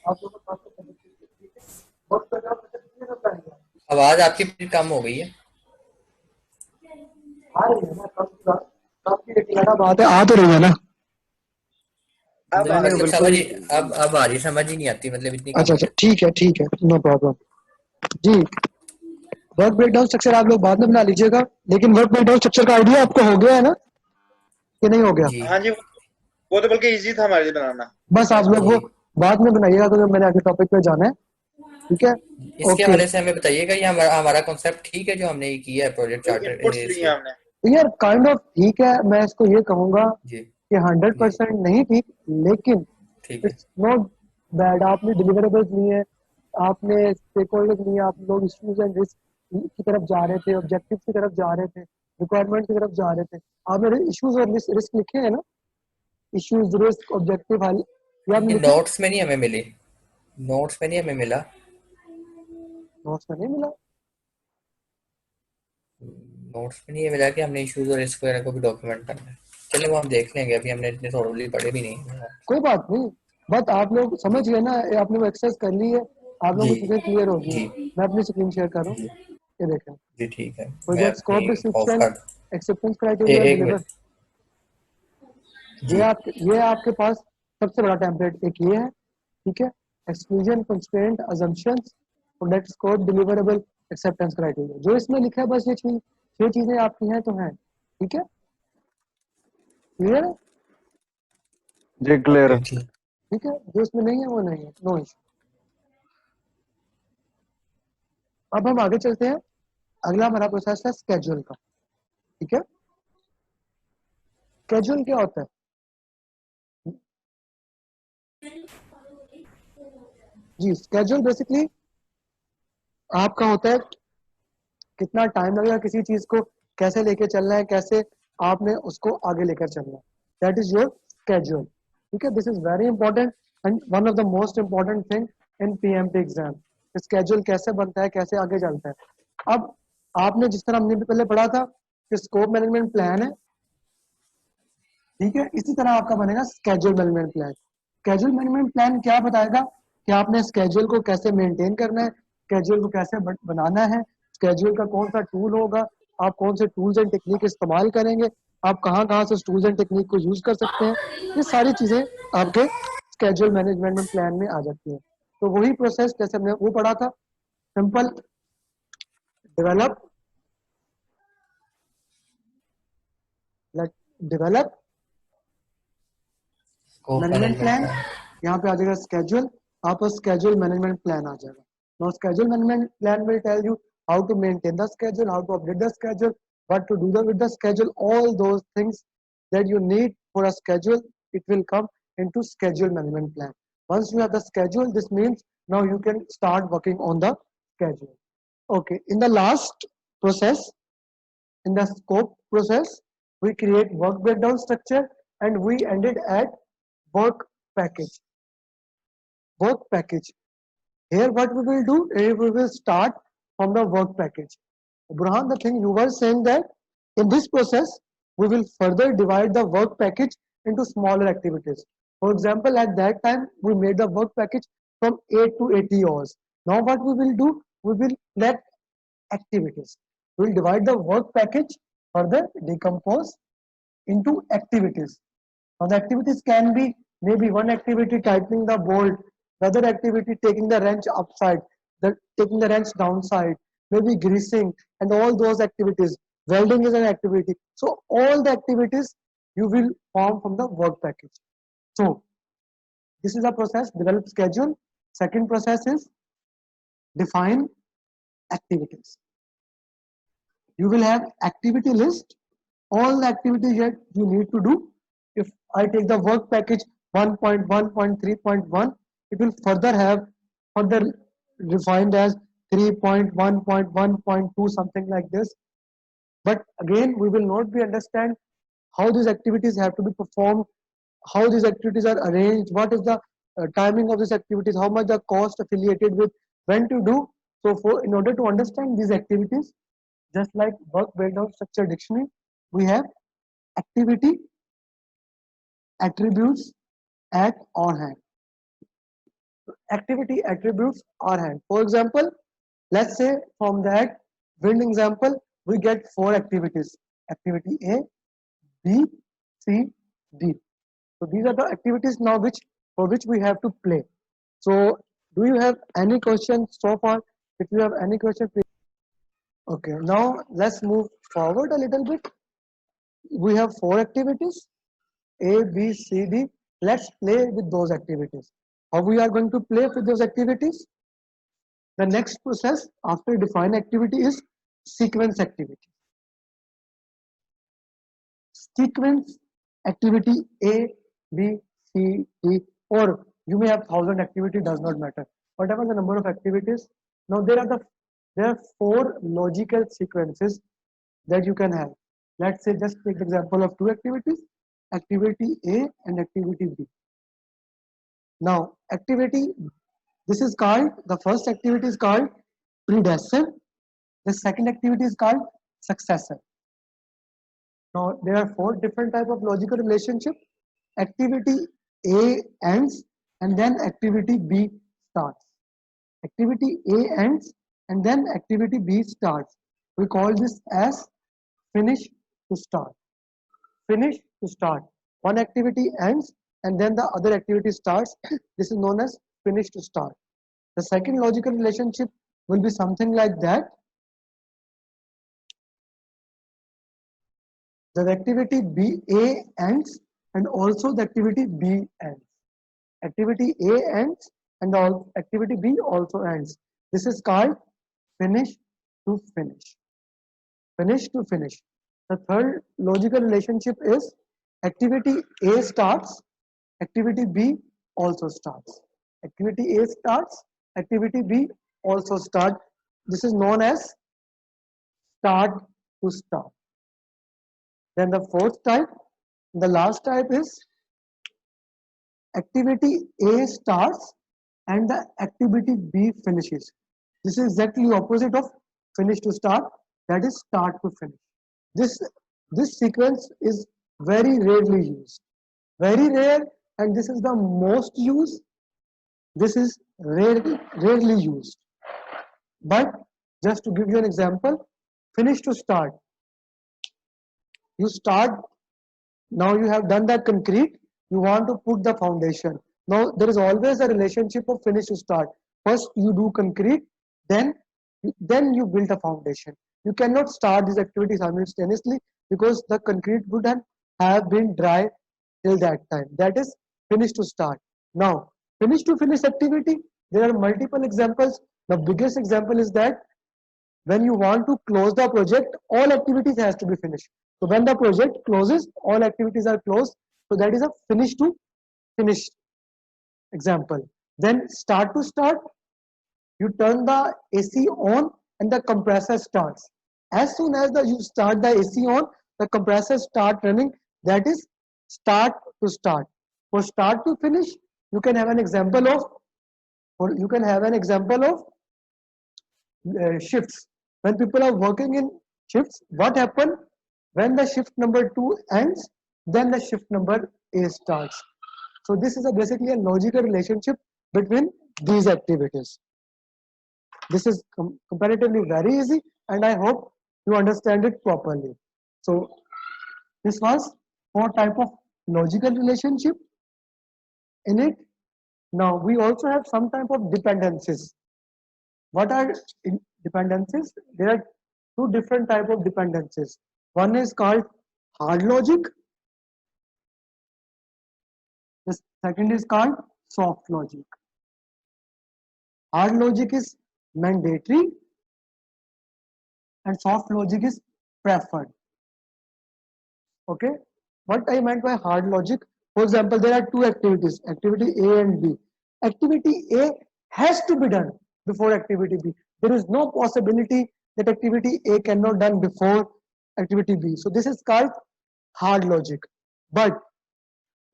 आप लोगों को आवाज आपकी कम हो गई है. आ रही है ना, काफी रेटिंग बात है, आ तो रही है ना. अब आ रही मतलब है. समझ अब आ रही, समझ ही नहीं आती, मतलब इतनी कम. अच्छा, ठीक है, नो प्रॉब्लम जी. वर्क ब्रेकडाउन स्ट्रक्चर आप लोग बाद में बना लीजिएगा, लेकिन वर्क ब्रेकडाउन स्ट्रक्चर का आइडिया आपको हो गया है ना, कि नहीं हो गया? जी हाँ जी, वो तो बल्कि इजी था हमारे लिए बनाना. बस आप लोग वो बाद में बनाइएगा, तो मैंने आगे टॉपिक पे जाना है. ठीक है, इसके हवाले से हमें बताइएगा, ये हमारा कॉन्सेप्ट ठीक है जो हमने ये किया है प्रोजेक्ट चार्टर इनपुट्स लिए से. हमने. यार काइंड ऑफ ठीक है, मैं इसको ये कहूंगा जी कि 100% नहीं ठीक, लेकिन ठीक है. It's not bad. आपने डिलीवरेबल्स लिए हैं, आपने स्टेकहोल्डर्स लिए, आप लोग इश्यूज एंड रिस्क की तरफ जा रहे थे, ऑब्जेक्टिव्स की तरफ जा रहे थे, रिक्वायरमेंट की तरफ जा रहे थे. आपने इश्यूज और रिस्क लिखे हैं ना, इश्यूज रिस्क ऑब्जेक्टिव हल, ये आपने लिखे? नोट्स में नहीं हमें मिली, नोट्स में नहीं हमें मिला, नोट्स में नहीं मिला. नोट्स में नहीं मिला कि हमने इश्यूज और रिस्क वगैरह को भी डॉक्यूमेंट करना है. चलिए वो हम देख लेंगे, अभी हमने इतने थोड़ी पढ़े भी नहीं. कोई बात नहीं, बस आप लोग समझ गए ना, ये आपने वो एक्सरसाइज कर ली है, आप लोगों जी को चीजें क्लियर होगी. जी मैं अपनी स्क्रीन शेयर कर रहा हूँ, जी ये देखें. जी ठीक है. मैं प्रोजेक्ट अपनी स्कोप ऑफ डिस्क्रिप्शन, कर दूं. एक्सेप्टेंस क्राइटेरिया एक डिलीवर. मिनट. जी ये आपके पास सबसे बड़ा टेम्पलेट एक ये है. ठीक है, exclusion, constraint, assumptions, product scope, deliverable, acceptance criteria. जो इसमें लिखा है बस ये छह चीजें आपकी हैं तो हैं. ठीक है, क्लियर है? जी क्लियर है. जी ठीक है, जो इसमें नहीं है वो नहीं है, नो इशू. अब हम आगे चलते हैं, अगला हमारा प्रोसेस है स्केड्यूल का. ठीक है, स्केड्यूल क्या होता है? जी, स्केड्यूल बेसिकली आपका होता है कितना टाइम लगेगा किसी चीज को कैसे लेके चलना है, कैसे आपने उसको आगे लेकर चलना है. That is your schedule. ठीक है, this is very important and one of the most important thing in PMT exam. Schedule कैसे बनता है, कैसे आगे चलता है. अब आपने जिस तरह हमने पहले पढ़ा था कि स्कोप मैनेजमेंट प्लान है, ठीक है, इसी तरह आपका बनेगा schedule management plan. Schedule management plan क्या बताएगा कि आपने स्केड्यूल को कैसे मेंटेन करना है, स्केड्यूल को कैसे बनाना है, स्केड्यूल का कौन सा टूल होगा, आप कौन से टूल्स एंड टेक्निक इस्तेमाल करेंगे, आप कहाँ कहाँ से टूल्स एंड टेक्निक को यूज कर सकते हैं. ये सारी चीजें आपके स्केड्यूल मैनेजमेंट प्लान में आ जाती है. तो वही प्रोसेस जैसे हमने वो पढ़ा था, simple develop, develop scope management plan, management. यहाँ पे आ जाएगा स्केड्यूल, आपका स्केड्यूल मैनेजमेंट प्लान आ जाएगा. Now schedule management plan will tell you how to maintain the schedule, how to update the schedule, what to do with the schedule, all those things that you need for a schedule, it will come into schedule management plan. Once you have the schedule, this means now you can start working on the schedule. Okay, in the last process, in the scope process, we create work breakdown structure and we ended at work package. Work package. Here what we will do, we will start from the work package. Burhan, the thing you were saying that in this process, we will further divide the work package into smaller activities. For example, at that time, we made the work package from 8 to 80 hours. Now what we will do, we will let activities. We will divide the work package, further decompose into activities. Now the activities can be maybe one activity tightening the bolt, the other activity taking the wrench upside, taking the wrench downside, maybe greasing, and all those activities. Welding is an activity. So all the activities you will form from the work package. So this is the process, develop schedule. Second process is define activities. You will have activity list, all the activities that you need to do. If I take the work package 1.1.3.1, it will further have further refined as 3.1.1.2, something like this. But again, we will not be understand how these activities have to be performed, how these activities are arranged, what is the timing of these activities, how much the cost affiliated with, when to do. So in order to understand these activities, just like work breakdown structure dictionary, we have activity attributes at on hand. Activity attributes are hand. For example, let's say from that wind example, we get 4 activities: activity A, B, C, D. So these are the activities now for which we have to play. So do you have any questions so far? If you have any question, please. Okay, now let's move forward a little bit. We have 4 activities, A, B, C, D. Let's play with those activities. How we are going to play with those activities? The next process after define activity is sequence activity. Sequence activity A, B, C, D, or you may have 1000 activity, does not matter. Whatever the number of activities. Now there are 4 logical sequences that you can have. Let's say just take the example of 2 activities, activity A and activity B. Now activity, this is called, the first activity is called predecessor, the second activity is called successor. Now there are 4 different type of logical relationship. Activity A ends and then activity B starts. Activity A ends and then activity B starts. We call this as finish to start. Finish to start. One activity ends and then the other activity starts. This is known as finish to start. The second logical relationship will be something like that. The activity A ends and also the activity B ends. Activity A ends and the activity B also ends. This is called finish to finish. Finish to finish. The third logical relationship is activity A starts, activity B also starts. Activity A starts, activity B also start. This is known as start to start. Then the fourth type, the last type is activity A starts and the activity B finishes. This is exactly opposite of finish to start, that is start to finish. This sequence is very rarely used. Very rare, and this is the most used. This is rarely used. But just to give you an example, finish to start. You start, now you have done that concrete, you want to put the foundation. Now there is always a relationship of finish to start. First you do concrete, then you build a foundation. You cannot start this activity simultaneously because the concrete would have been dry till that time. That is finish to start. Now finish to finish activity, there are multiple examples. The biggest example is that when you want to close the project, all activities has to be finished. So when the project closes, all activities are closed. So that is a finish to finish example. Then start to start, you turn the AC on and the compressor starts. As soon as you start the AC on, the compressor start running. That is start to start. For start to finish, you can have an example of, shifts. When people are working in shifts, what happens when the shift number 2 ends, then the shift number A starts. So this is basically a logical relationship between these activities. This is comparatively very easy, and I hope you understand it properly. So this was 4 type of logical relationship in it. Now we also have some type of dependencies. What are dependencies? There are 2 different type of dependencies. One is called hard logic. The second is called soft logic. Hard logic is mandatory and soft logic is preferred. Okay, what I meant by hard logic, for example, there are two activities, activity A and B. Activity A has to be done before activity B. There is no possibility that activity A cannot done before activity B. So this is called hard logic. But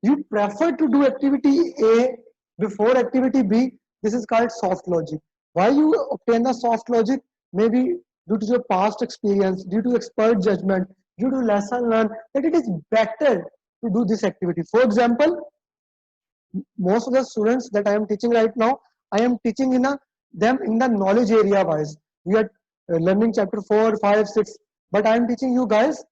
you prefer to do activity A before activity B, this is called soft logic. Why you obtain the soft logic? Maybe due to your past experience, due to expert judgment, due to lesson learned, that it is better to do this activity. For example, most of the students that I am teaching right now, I am teaching them in the knowledge area wise. We are learning chapter 4, 5, 6, but I am teaching you guys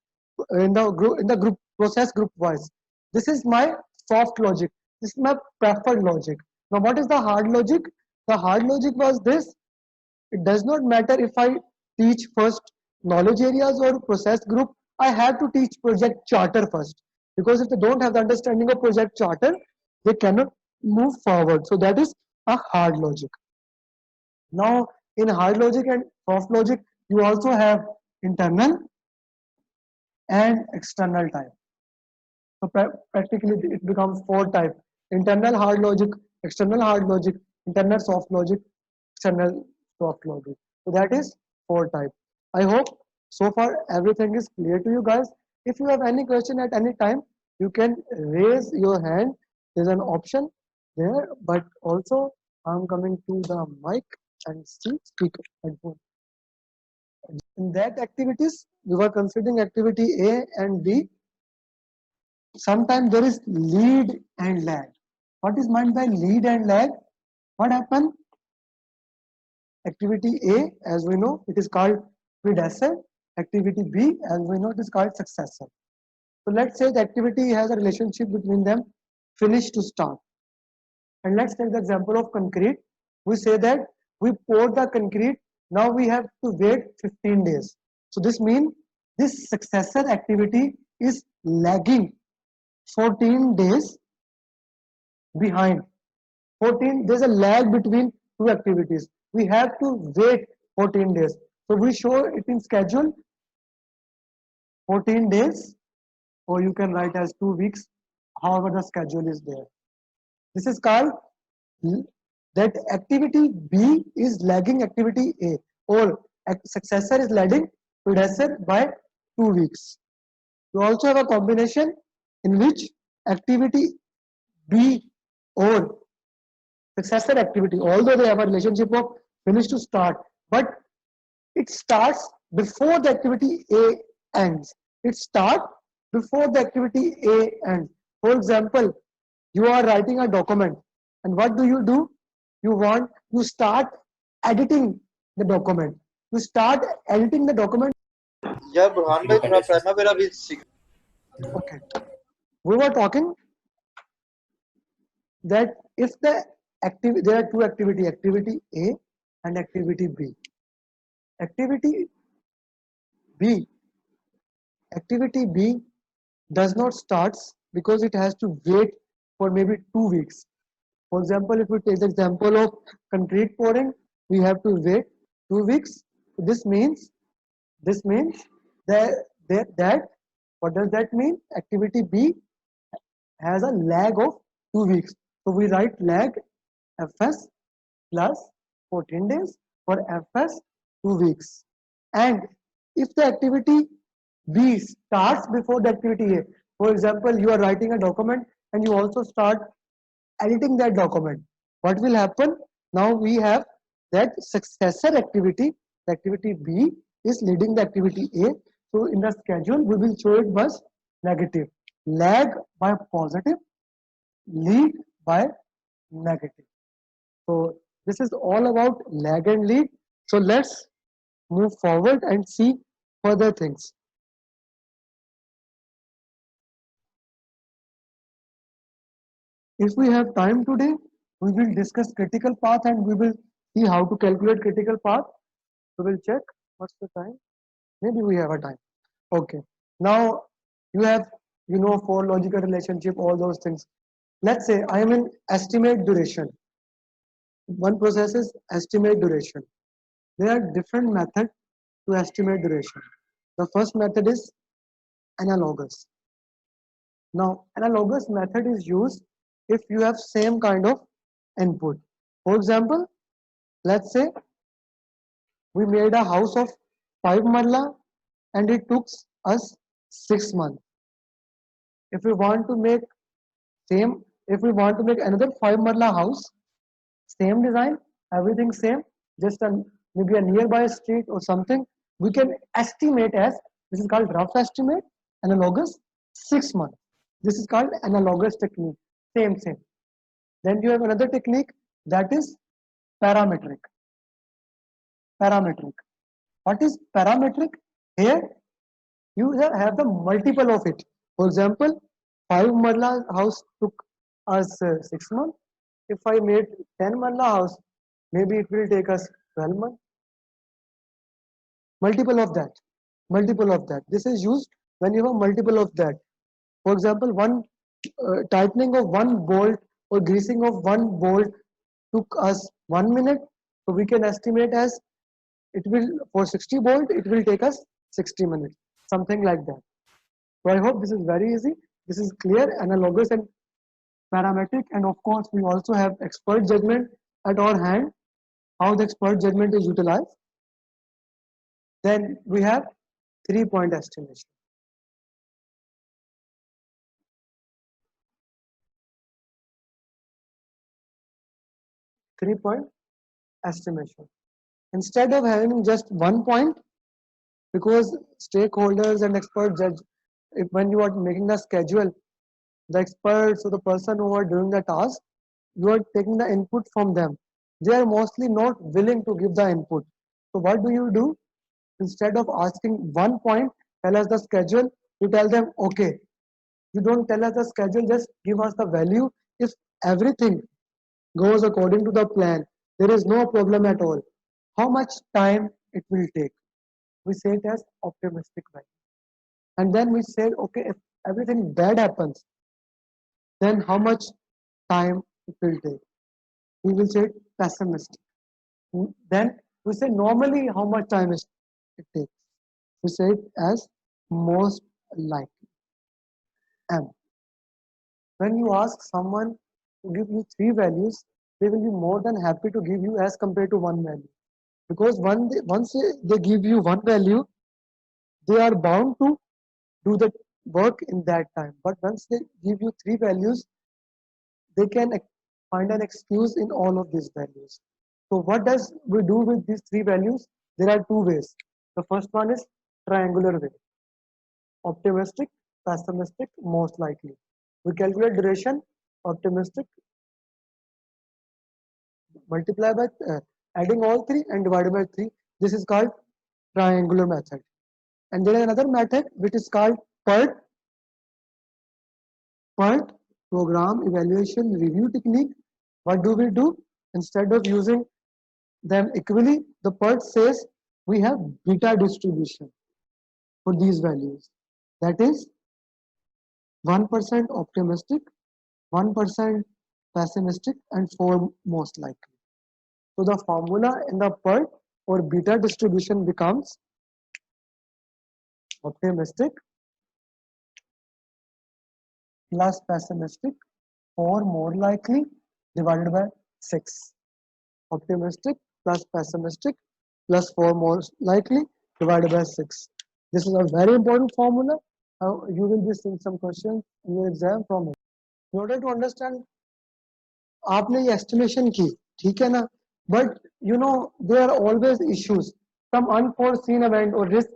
in the group process group wise. This is my soft logic. This is my preferred logic. Now, what is the hard logic? The hard logic was this. It does not matter if I teach first knowledge areas or process group. I have to teach project charter first, because if they don't have the understanding of project charter, they cannot move forward. So that is a hard logic. Now, in hard logic and soft logic, you also have internal and external type. So practically it becomes four types: internal hard logic, external hard logic, internal soft logic, external soft logic. So that is four types. I hope so far everything is clear to you guys. If you have any question at any time, you can raise your hand. There's an option there, but also I'm coming to the mic and see speaker headphone. In that activities, we were considering activity A and B. Sometimes there is lead and lag. What is meant by lead and lag? What happened? Activity A, as we know, it is called predecessor. Activity B, as we know, it is called successor. So let's say the activity has a relationship between them, finish to start. And let's take the example of concrete. We say that we poured the concrete. Now we have to wait 15 days. So this means this successor activity is lagging 14 days behind. 14, there's a lag between two activities. We have to wait 14 days. So we show it in schedule 14 days, or you can write as 2 weeks, however the schedule is there. This is called that activity B is lagging activity A, or successor is lagging predecessor by 2 weeks. You also have a combination in which activity B or successor activity, although they have a relationship of finish to start, but it starts before the activity A ends. It starts before the activity A ends. For example, you are writing a document, and what do? You start editing the document. You start editing the document. Yeah, Burhan bhai, थोड़ा पढ़ना मेरा भी सीख. Okay. We were talking that if there are two activity, activity A and activity B. Activity B does not start because it has to wait for maybe 2 weeks. For example, if we take the example of concrete pouring, we have to wait 2 weeks. This means that what does that mean? Activity B has a lag of 2 weeks. So we write lag Fs plus 14 days for Fs 2 weeks. And if the activity B starts before the activity A, for example, you are writing a document and you also start editing that document, what will happen? Now we have that successor activity, the activity B is leading the activity A. So in the schedule, we will show it was negative. Lag by positive, lead by negative. So this is all about lag and lead. So let's move forward and see further things. If we have time today, we will discuss critical path and we will see how to calculate critical path. We will check what's the time. Maybe we have a time. Okay. Now you have, for logical relationship, all those things. Let's say I am in estimate duration. One process is estimate duration. There are different methods to estimate duration. The first method is analogous. Now, analogous method is used if you have same kind of input. For example, let's say we made a house of 5 marla and it took us 6 months. If we want to make if we want to make another 5 marla house, same design, everything same, just maybe a nearby street or something, we can estimate as, this is called rough estimate, analogous, 6 months. This is called analogous technique, same. Then you have another technique, that is parametric. What is parametric? Here you have the multiple of it. For example, 5 marla house took us 6 months. If I made 10 marla house, maybe it will take us 12 months. Multiple of that. This is used when you have multiple of that. For example, one tightening of one bolt or greasing of one bolt took us 1 minute. So we can estimate as, it will, for 60 bolt, it will take us 60 minutes. Something like that. So I hope this is very easy. This is clear, analogous and parametric. And of course, we also have expert judgment at our hand, how the expert judgment is utilized. Then we have 3-point estimation. 3-point estimation. Instead of having just 1 point, because stakeholders and expert judge, when you are making the schedule, the experts or the person who are doing the task, you are taking the input from them. They are mostly not willing to give the input. So what do? Instead of asking 1 point, tell us the schedule, you tell them, okay, you don't tell us the schedule, just give us the value. If everything goes according to the plan, there is no problem at all. How much time it will take? We say it as optimistic value. And then we said, okay, if everything bad happens, then how much time it will take? We will say pessimistic. Then we say normally how much time it takes. We say it as most likely. M. When you ask someone to give you 3 values, they will be more than happy to give you as compared to 1 value. Because once they give you 1 value, they are bound to do the work in that time. But once they give you 3 values, they can find an excuse in all of these values. So what does we do with these 3 values? There are 2 ways. The first one is triangular way. Optimistic, pessimistic, most likely. We calculate duration, optimistic, multiply by adding all 3 and divide by 3. This is called triangular method. And there is another method which is called PERT, program evaluation review technique. What do we do? Instead of using them equally, the PERT says we have beta distribution for these values. That is 1% optimistic, 1% pessimistic, and 4 most likely. So the formula in the PERT or beta distribution becomes optimistic plus pessimistic, 4 more likely, divided by 6. Optimistic plus pessimistic plus 4 more likely, divided by 6. This is a very important formula. You will be seeing some questions in your exam from it. In order to understand, आपने ये estimation की, ठीक है ना? But you know there are always issues. Some unforeseen event or risk.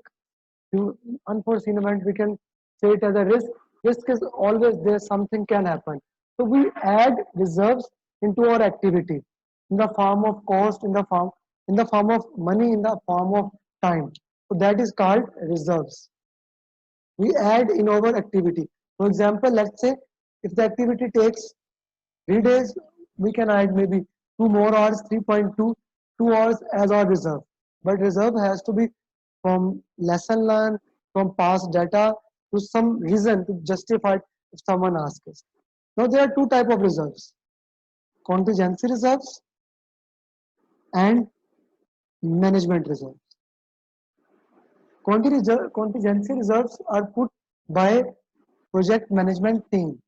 Unforeseen event, we can say it as a risk. Risk is always there. Something can happen. So we add reserves into our activity in the form of cost, in the form of money, in the form of time. So that is called reserves. We add in our activity. For example, let's say if the activity takes 3 days, we can add maybe 2 more hours, 3.2, 2 hours as our reserve. But reserve has to be from lesson learned, from past data, to some reason to justify if someone asks us. Now there are 2 types of reserves: contingency reserves and management reserves. Contingency reserves are put by project management team.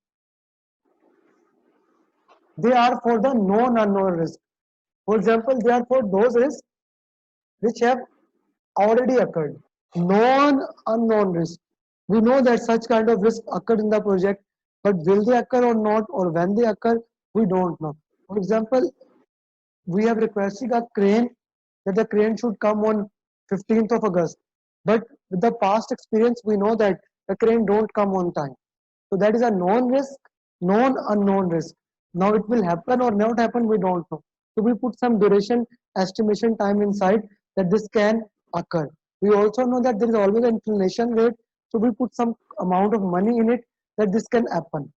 They are for the known unknown risk. For example, they are for those risks which have already occurred. Known unknown risk. We know that such kind of risk occurred in the project, but will they occur or not, or when they occur, we don't know. For example, we have requested a crane that the crane should come on 15th of August. But with the past experience, we know that the crane don't come on time. So that is a known risk, known unknown risk. Now it will happen or not happen, we don't know. So we put some duration estimation time inside that this can occur. We also know that there is always an inflation rate. So we put some amount of money in it that this can happen.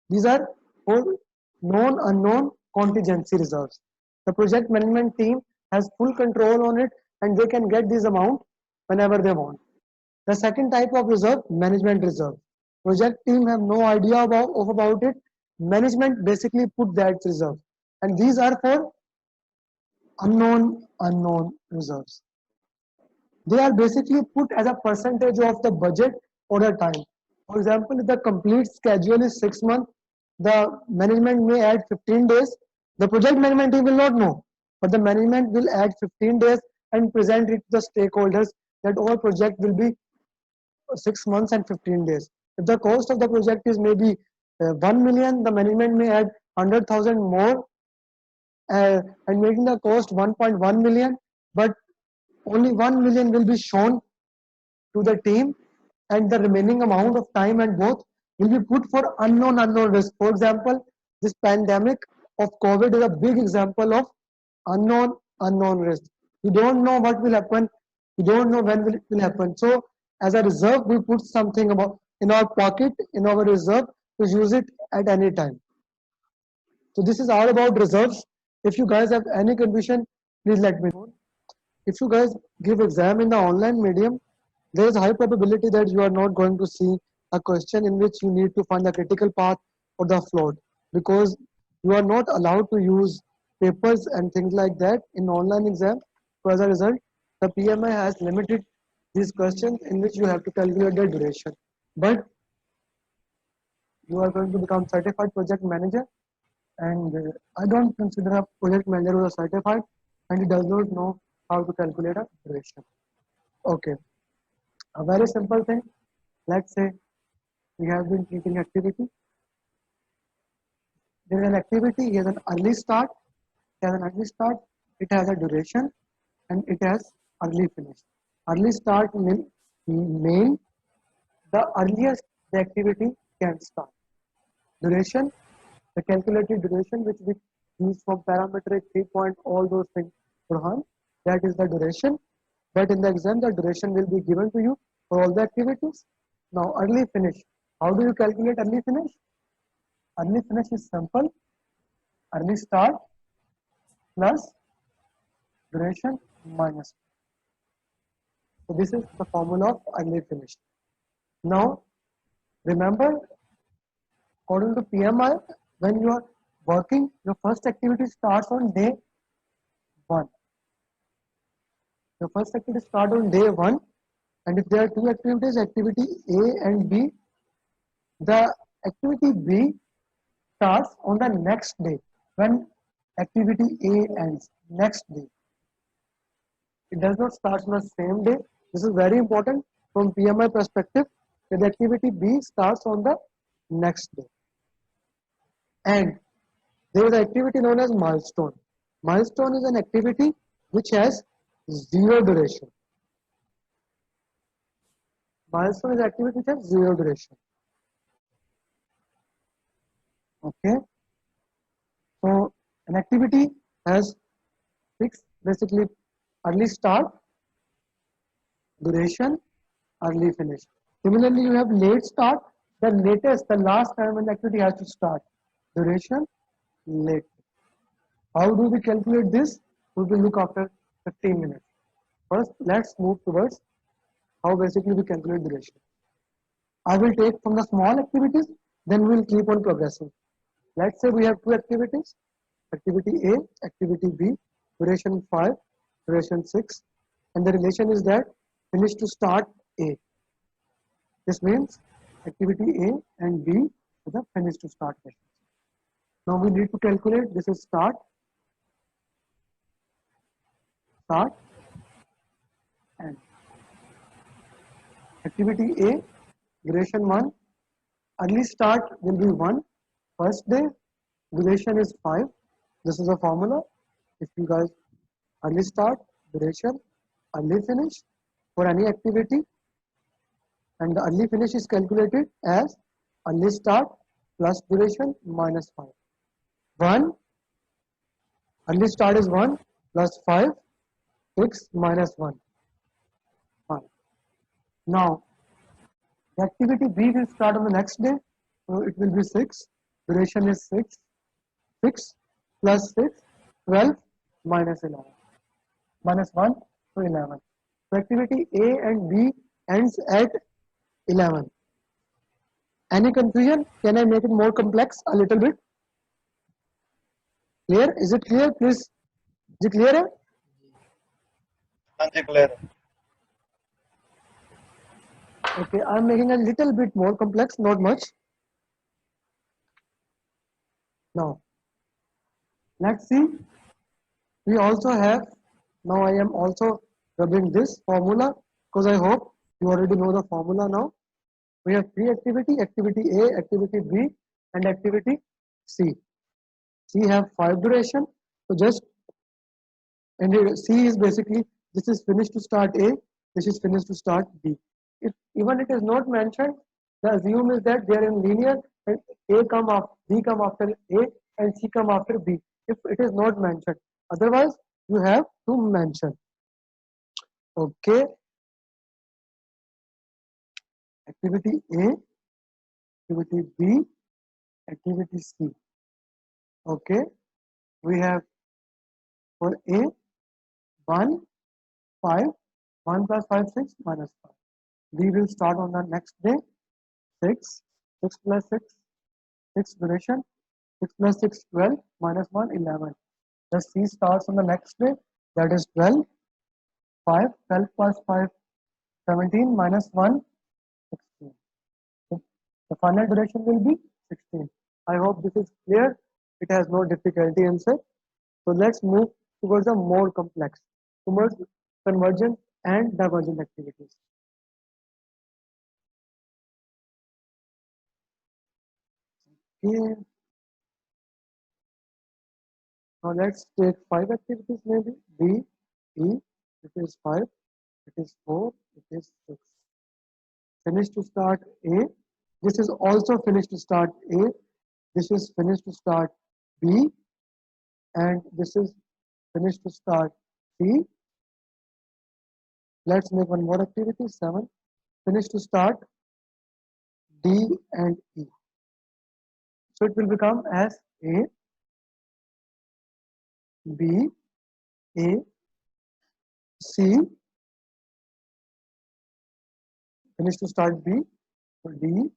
These are for known unknown contingency reserves. The project management team has full control on it and they can get this amount whenever they want. The second type of reserve, management reserve. Project team have no idea about it. Management basically put that reserve. And these are for unknown reserves. They are basically put as a percentage of the budget or the time. For example, if the complete schedule is 6 months, the management may add 15 days. The project management team will not know, but the management will add 15 days and present it to the stakeholders that our project will be 6 months and 15 days. If the cost of the project is maybe 1 million, the management may add 100,000 more and making the cost 1.1 million, but only 1 million will be shown to the team and the remaining amount of time and both will be put for unknown risk. For example, this pandemic of COVID is a big example of unknown risk. You don't know what will happen. You don't know when it will happen. So as a reserve, we put something about in our pocket, in our reserve to use it at any time. So this is all about reserves. If you guys have any confusion, please let me know. If you guys give exam in the online medium, there is a high probability that you are not going to see a question in which you need to find the critical path or the float, because you are not allowed to use papers and things like that in online exam. So as a result, the PMI has limited these questions in which you have to calculate the duration. But you are going to become certified project manager, and I don't consider a project manager who is certified and he does not know how to calculate a duration. Okay, a very simple thing. Let's say we have been treating activity. There is an activity, it has an early start, it has a duration, and it has early finish. Early start means the earliest the activity can start. Duration, the calculated duration which we use from parametric, 3-point, all those things, Burhan, that is the duration. But in the exam, the duration will be given to you for all the activities. Now, early finish. How do you calculate early finish? Early finish is simple. Early start plus duration minus. So this is the formula of early finish. Now, remember, according to PMI, when you are working, your first activity starts on day 1. Your first activity starts on day 1, and if there are 2 activities, activity A and B, the activity B starts on the next day when activity A ends, next day. It does not start on the same day. This is very important from PMI perspective, that the activity B starts on the next day. And there is an activity known as milestone. Milestone is an activity which has 0 duration. Milestone is an activity which has 0 duration. Okay. So an activity has fixed, basically early start, duration, early finish. Similarly, you have late start, the latest, the last time when the activity has to start. Duration, late. How do we calculate this? We will look after 15 minutes. First, let's move towards how basically we calculate duration. I will take from the small activities, then we will keep on progressing. Let's say we have 2 activities, activity A, activity B, duration 5, duration 6, and the relation is that finish to start A. This means activity A and B is a finish to start session. Now we need to calculate, this is start, and activity A, duration 1, early start will be 1, first day, duration is 5. This is a formula. If you guys early start, duration, early finish for any activity, and the early finish is calculated as early start plus duration minus 5. 1, early start is 1 plus 5, 6 minus 1, 5. Now, the activity B will start on the next day, so it will be 6, duration is 6, 6 plus 6, 12 minus 11, minus 1 to 11. So activity A and B ends at 11. Any confusion? Can I make it more complex a little bit? Clear? Is it clear? Please. Is it clear? Clear. Okay, I'm making a little bit more complex, not much. Now, let's see. We also have, now I am also rubbing this formula because I hope you already know the formula now. We have three activity, activity A, activity B, and activity C. C have 5 duration, so just, and C is basically, this is finished to start A, this is finished to start B. If even it is not mentioned, the assume is that they are in linear and A come after, B come after A and C come after B. If it is not mentioned, otherwise you have to mention. Okay. Activity A, activity B, activity C. Okay. We have for A 1, 5, 1 plus 5, 6 minus 5. B will start on the next day, 6, 6 plus 6, 6 duration, 6 plus 6, 12, minus 1, 11. The C starts on the next day, that is 12, 5, 12 plus 5, 17, minus 1, 16. So the final duration will be 16. I hope this is clear. It has no difficulty inside. So let's move towards a more complex, towards convergent and divergent activities. Okay. Now let's take 5 activities maybe. B, E, it is 5, it is 4, it is 6. Finish to start A. This is also finished to start A. This is finished to start B. And this is finished to start C. Let's make one more activity, 7. Finish to start D and E. So it will become as A, B, A, C, finish to start B, so D,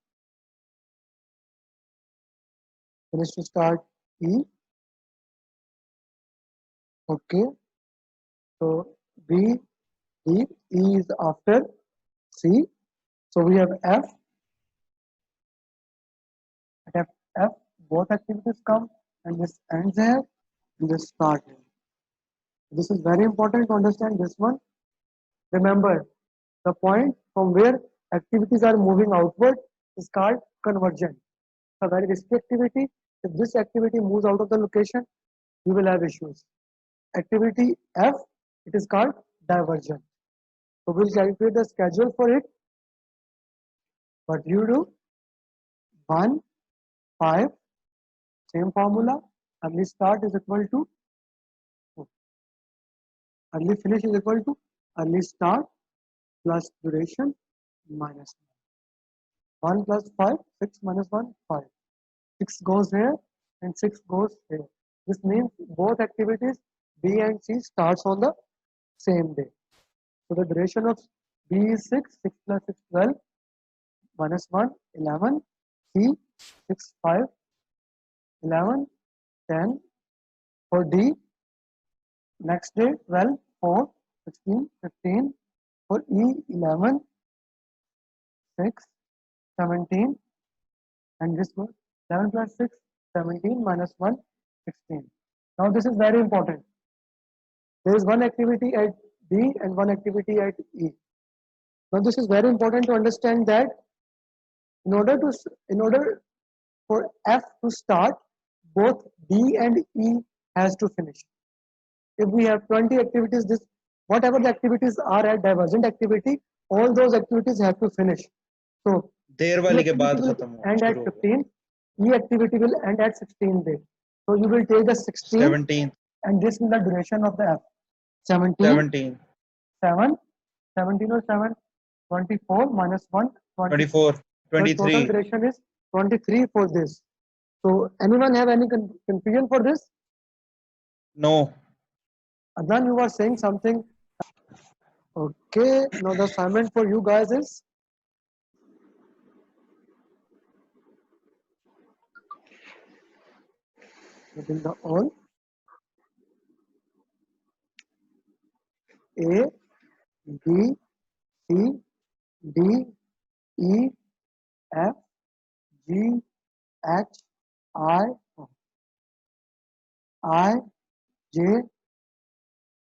finish to start E. Okay, so B, D, E is after C. So we have F. At F, both activities come and this ends here and this starts here. This is very important to understand this one. Remember, the point from where activities are moving outward is called convergent. A very risky activity. If this activity moves out of the location, you will have issues. Activity F, it is called divergent. So we'll calculate the schedule for it. What you do? 1, 5, same formula. Early start is equal to early finish is equal to early start plus duration minus 1 plus 5, 6 minus 1, 5. 6 goes here and 6 goes here. This means both activities B and C starts on the same day. So the duration of B is 6, 6 plus 6, 12, minus 1, 11, C, 6, 5, 11, 10. For D, next day, 12, 4, 16, 15. For E, 11, 6, 17, and this one 7 plus 6, 17 minus 1, 16. Now this is very important. There is one activity at B and one activity at E. Now this is very important to understand that in order for F to start, both D and E has to finish. If we have 20 activities, this whatever the activities are at divergent activity, all those activities have to finish. So there E वाली के activity बाद will खत्म हो end at शुरू हो गया 15. E activity will end at 16 days. So you will take the 16 17 and this is the duration of the F. 17, 17 7, 17 or 7, 24 minus 1, 24 So total 23 duration is 23 for this. So anyone have any confusion for this? no Adnan, you were saying something. Okay, now the assignment for you guys is within the all A, B, C, D, E, F, G, H, I, J,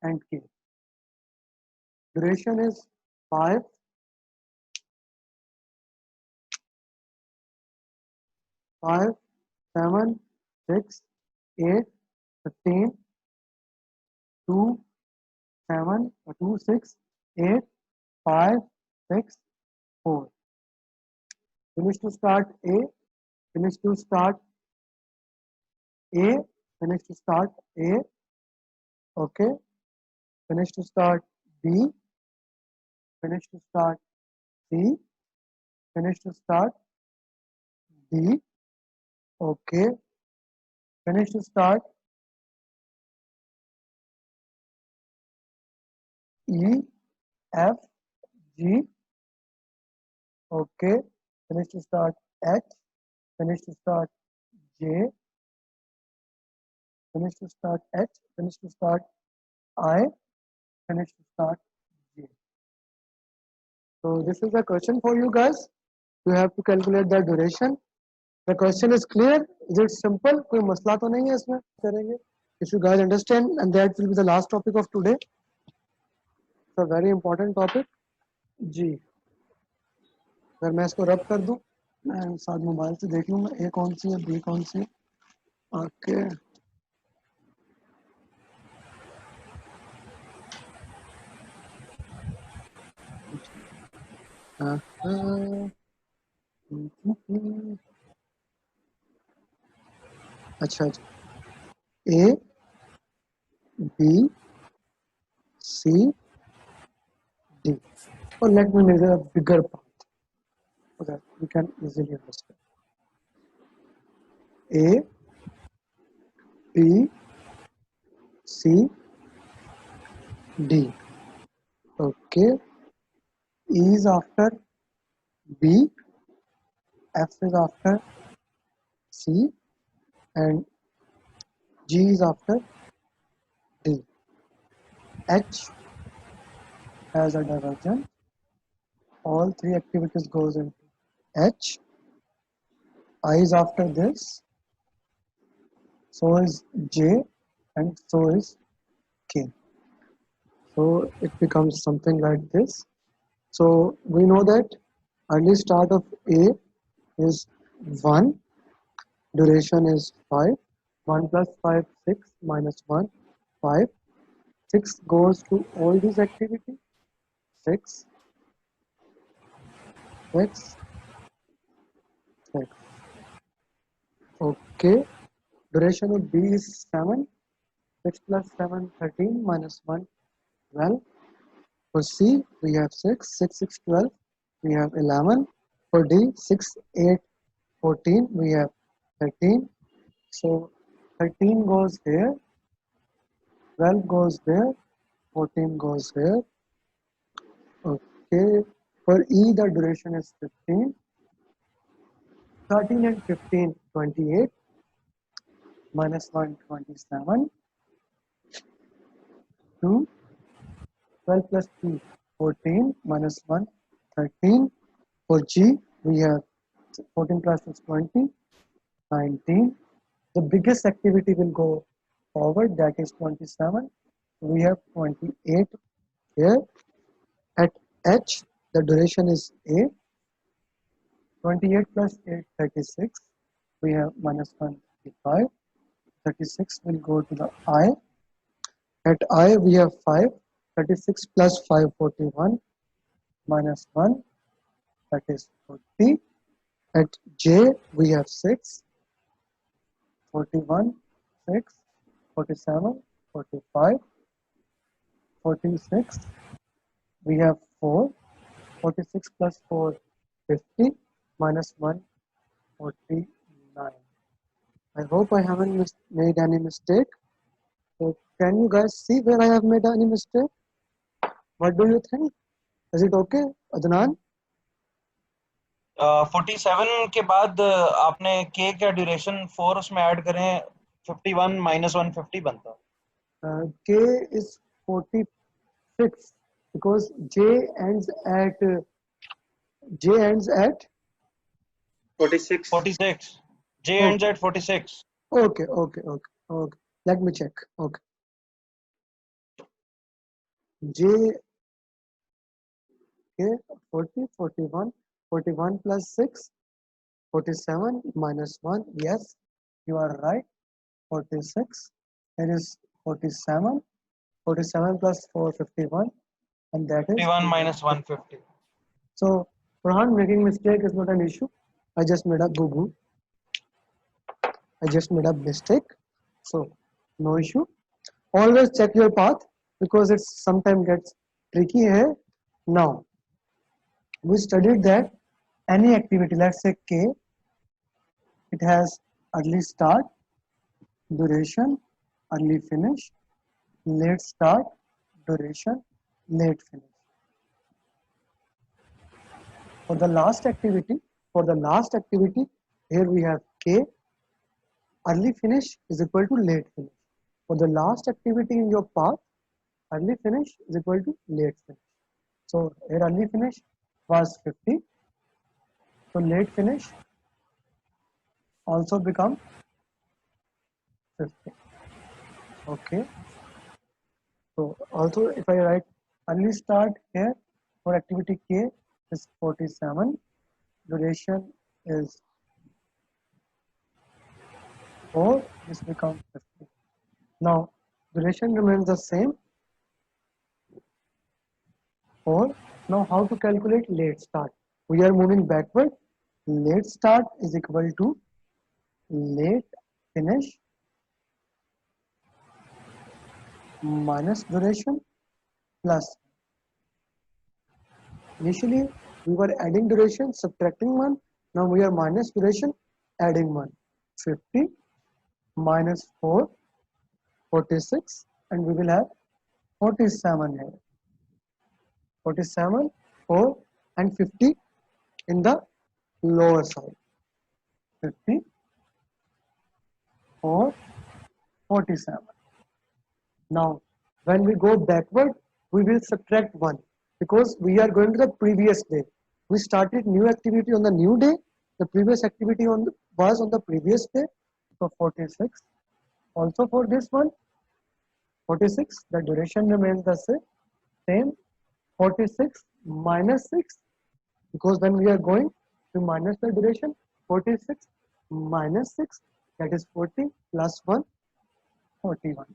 and K. Duration is 5, 5, 7, 6, 8, 15, 2, 7, 2, 6, 8, 5, 6, 4. Finish to start A, finish to start A, finish to start A, okay, finish to start B, finish to start C, finish to start D, okay, finish to start E, F, G, okay, finish to start H, finish to start J, finish to start H, finish to start I, finish to start J. So this is the question for you guys. You have to calculate the duration. The question is clear. Is it simple? कोई मसला तो नहीं है इसमें करेंगे. If you guys understand, and that will be the last topic of today. It's a very important topic. जी. अगर मैं इसको रब कर दूं, मैं साथ मोबाइल से देख लूँगा A कौन सी है, B कौन सी है. Okay. अच्छा अच्छा. A, B, C, D. Or let me make a bigger part so that we can easily understand. A, B, C, D. Okay. E is after B, F is after C, and G is after D. H has a divergence. All three activities goes into H. I is after this. So is J, and so is K. So it becomes something like this. So we know that early start of A is 1, duration is 5, 1 plus 5, 6, minus 1, 5, 6 goes to all these activities, 6, 6, 6. Okay, duration of B is 7, 6 plus 7, 13, minus 1, 12. For C, we have 6, 6, 6, 12, we have 11. For D, 6, 8, 14, we have 13. So 13 goes here, 12 goes there, 14 goes here. Okay, for E, the duration is 15. 13 and 15, 28. Minus 1, 27. 2, 12 plus 3, 14 minus 1, 13. For G, we have 14 plus 6, 20, 19. The biggest activity will go forward, that is 27. We have 28 here. At H, the duration is 8. 28 plus 8, 36. We have minus 1, 35. 36 will go to the I. At I, we have 5. 36 plus 5, 41. Minus 1, that is 40. At J, we have 6. 41, 6, 47, 45, 46. We have 4. 46 plus 4, 50. Minus 1, 49. I hope I haven't made any mistake. So can you guys see where I have made any mistake? What do you think? Is it okay, Adnan? 47 के बाद आपने k का duration 4 उसमें add करें 51 minus 150 बनता. K is 46 because J ends at 46. 46. J ends at 46. Okay. Let me check. Okay. J, okay, 40, 41, 41 plus 6, 47 minus 1. Yes, you are right. 46. It is 47. 47 plus 4, 51. And that is 51 minus 150. So, Farhan, making mistake is not an issue. I just made a boo-boo. I just made a mistake. So, no issue. Always check your path because it sometimes gets tricky here. Now, we studied that any activity, let's say K, it has early start, duration, early finish, late start, duration, late finish. For the last activity, here we have K, early finish is equal to late finish. For the last activity in your path, early finish is equal to late finish. So here early finish was 50. So late finish also become 50. Okay. So also if I write early start here for activity K is 47. Duration is 4. This becomes 50. Now duration remains the same. 4. Now how to calculate late start? We are moving backward. Late start is equal to late finish minus duration plus. Initially we were adding duration, subtracting 1. Now we are minus duration, adding 1. 50 minus 4, 46, and we will have 47 here. 47, 4, and 50 in the lower side. 50, 4, 47. Now, when we go backward, we will subtract 1 because we are going to the previous day. We started new activity on the new day. The previous activity was on the previous day. So 46. Also for this one, 46, the duration remains the same. 46 minus 6, because when we are going to minus the duration, 46 minus 6, that is 40 plus 1, 41.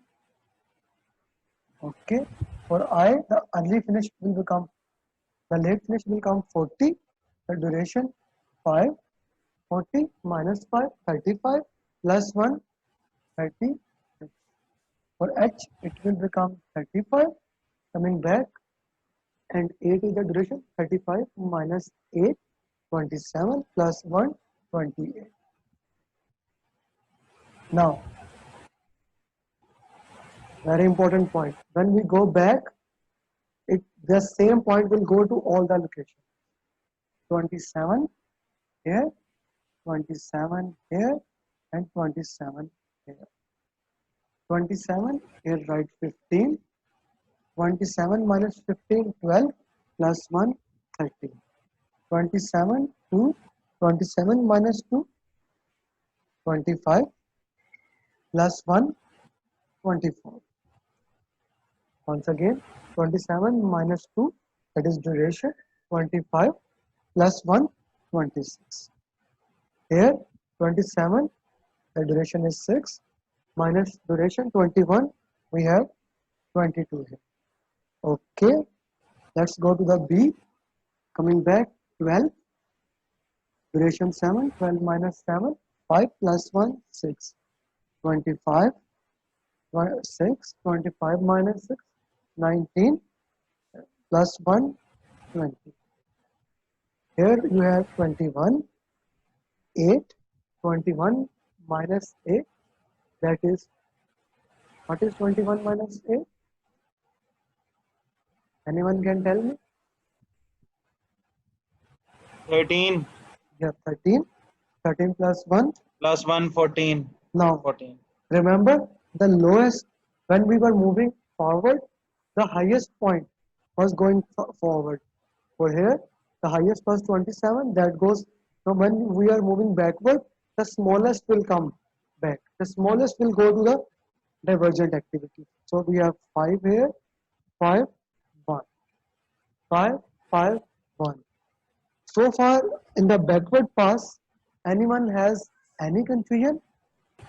Okay, for I, the early finish will become, the late finish will become 40, the duration 5, 40 minus 5, 35 plus 1, 36. For H, it will become 35, coming back, and 8 is the duration, 35 minus 8, 27 plus 1, 28. Now, very important point. When we go back, the same point will go to all the locations. 27 here, 27 here, and 27 here. 27 here, write 15. 27 minus 15, 12. plus 1, 30. 27 to 27 minus 2, 25 plus 1, 24. Once again, 27 minus 2, that is duration, 25 plus 1, 26. Here, 27, the duration is 6, minus duration 21, we have 22 here. Okay, let's go to the B. Coming back, 12, duration 7, 12 minus 7, 5 plus 1, 6, 25, 6, 25 minus 6, 19, plus 1, 20. Here you have 21, 8, 21 minus 8, that is, what is 21 minus 8? Anyone can tell me? 13 Yeah, 13. 13 plus 1. plus 1, 14. Now, 14. remember the lowest, when we were moving forward, the highest point was going forward. For here, the highest was 27. That goes, now when we are moving backward, the smallest will come back. The smallest will go to the divergent activity. So we have 5 here, 5, 1. 5, 5, 1. So far in the backward pass, anyone has any confusion?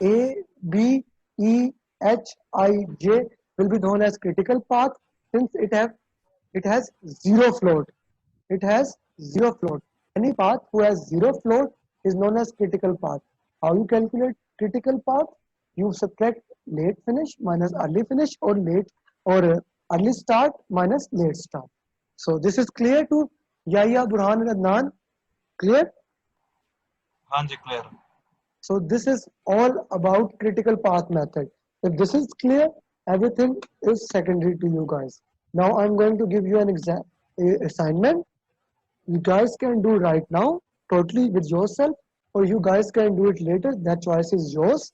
A, B, E, H, I, J will be known as critical path since it has zero float. It has zero float. Any path who has zero float is known as critical path. How you calculate critical path? You subtract late finish minus early finish or early start minus late start. So this is clear to Yahya, Burhan and Adnan? Clear? Hanji, clear. So this is all about critical path method. If this is clear, everything is secondary to you guys. Now I'm going to give you an assignment. You guys can do right now, totally with yourself, or you guys can do it later. That choice is yours.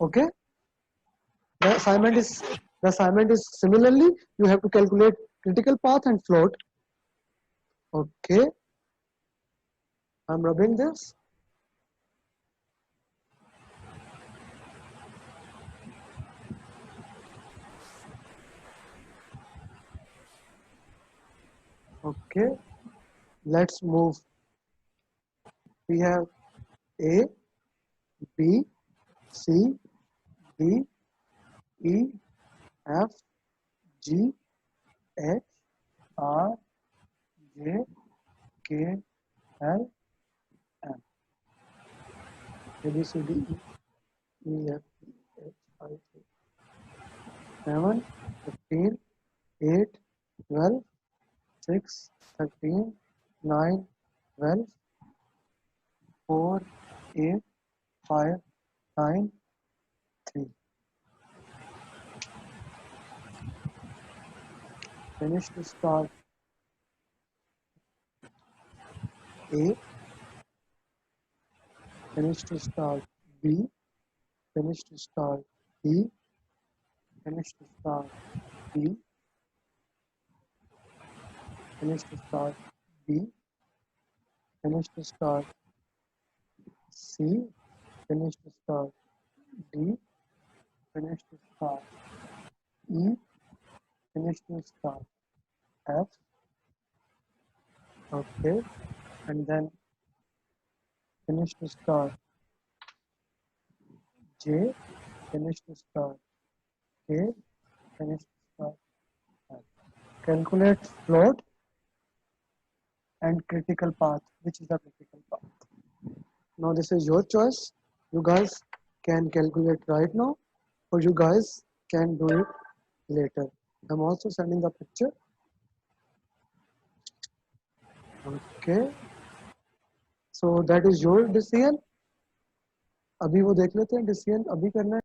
Okay? The assignment is similarly, you have to calculate critical path and float. Okay. I'm rubbing this. Okay, let's move. We have A, B, C, D, E, F, G, H, R, J, K, L, M. A, B, C, D, E, F, G, H, I, J. 7, 15, 8, 12, 6, 13, 9, 12, 4, 8, 5, 9, 3. Finish to start A, finish to start B, finish to start D, finish to start B, finish to start B, finish to start C, finish to start D, finish to start E, finish to start F. Okay, and then finish to start J, finish to start K, finish to start L. Calculate float and critical path. Which is the critical path? Now this is your choice. You guys can calculate right now, or you guys can do it later. I'm also sending the picture. Okay. So that is your decision. अभी वो देख लेते हैं decision अभी करना है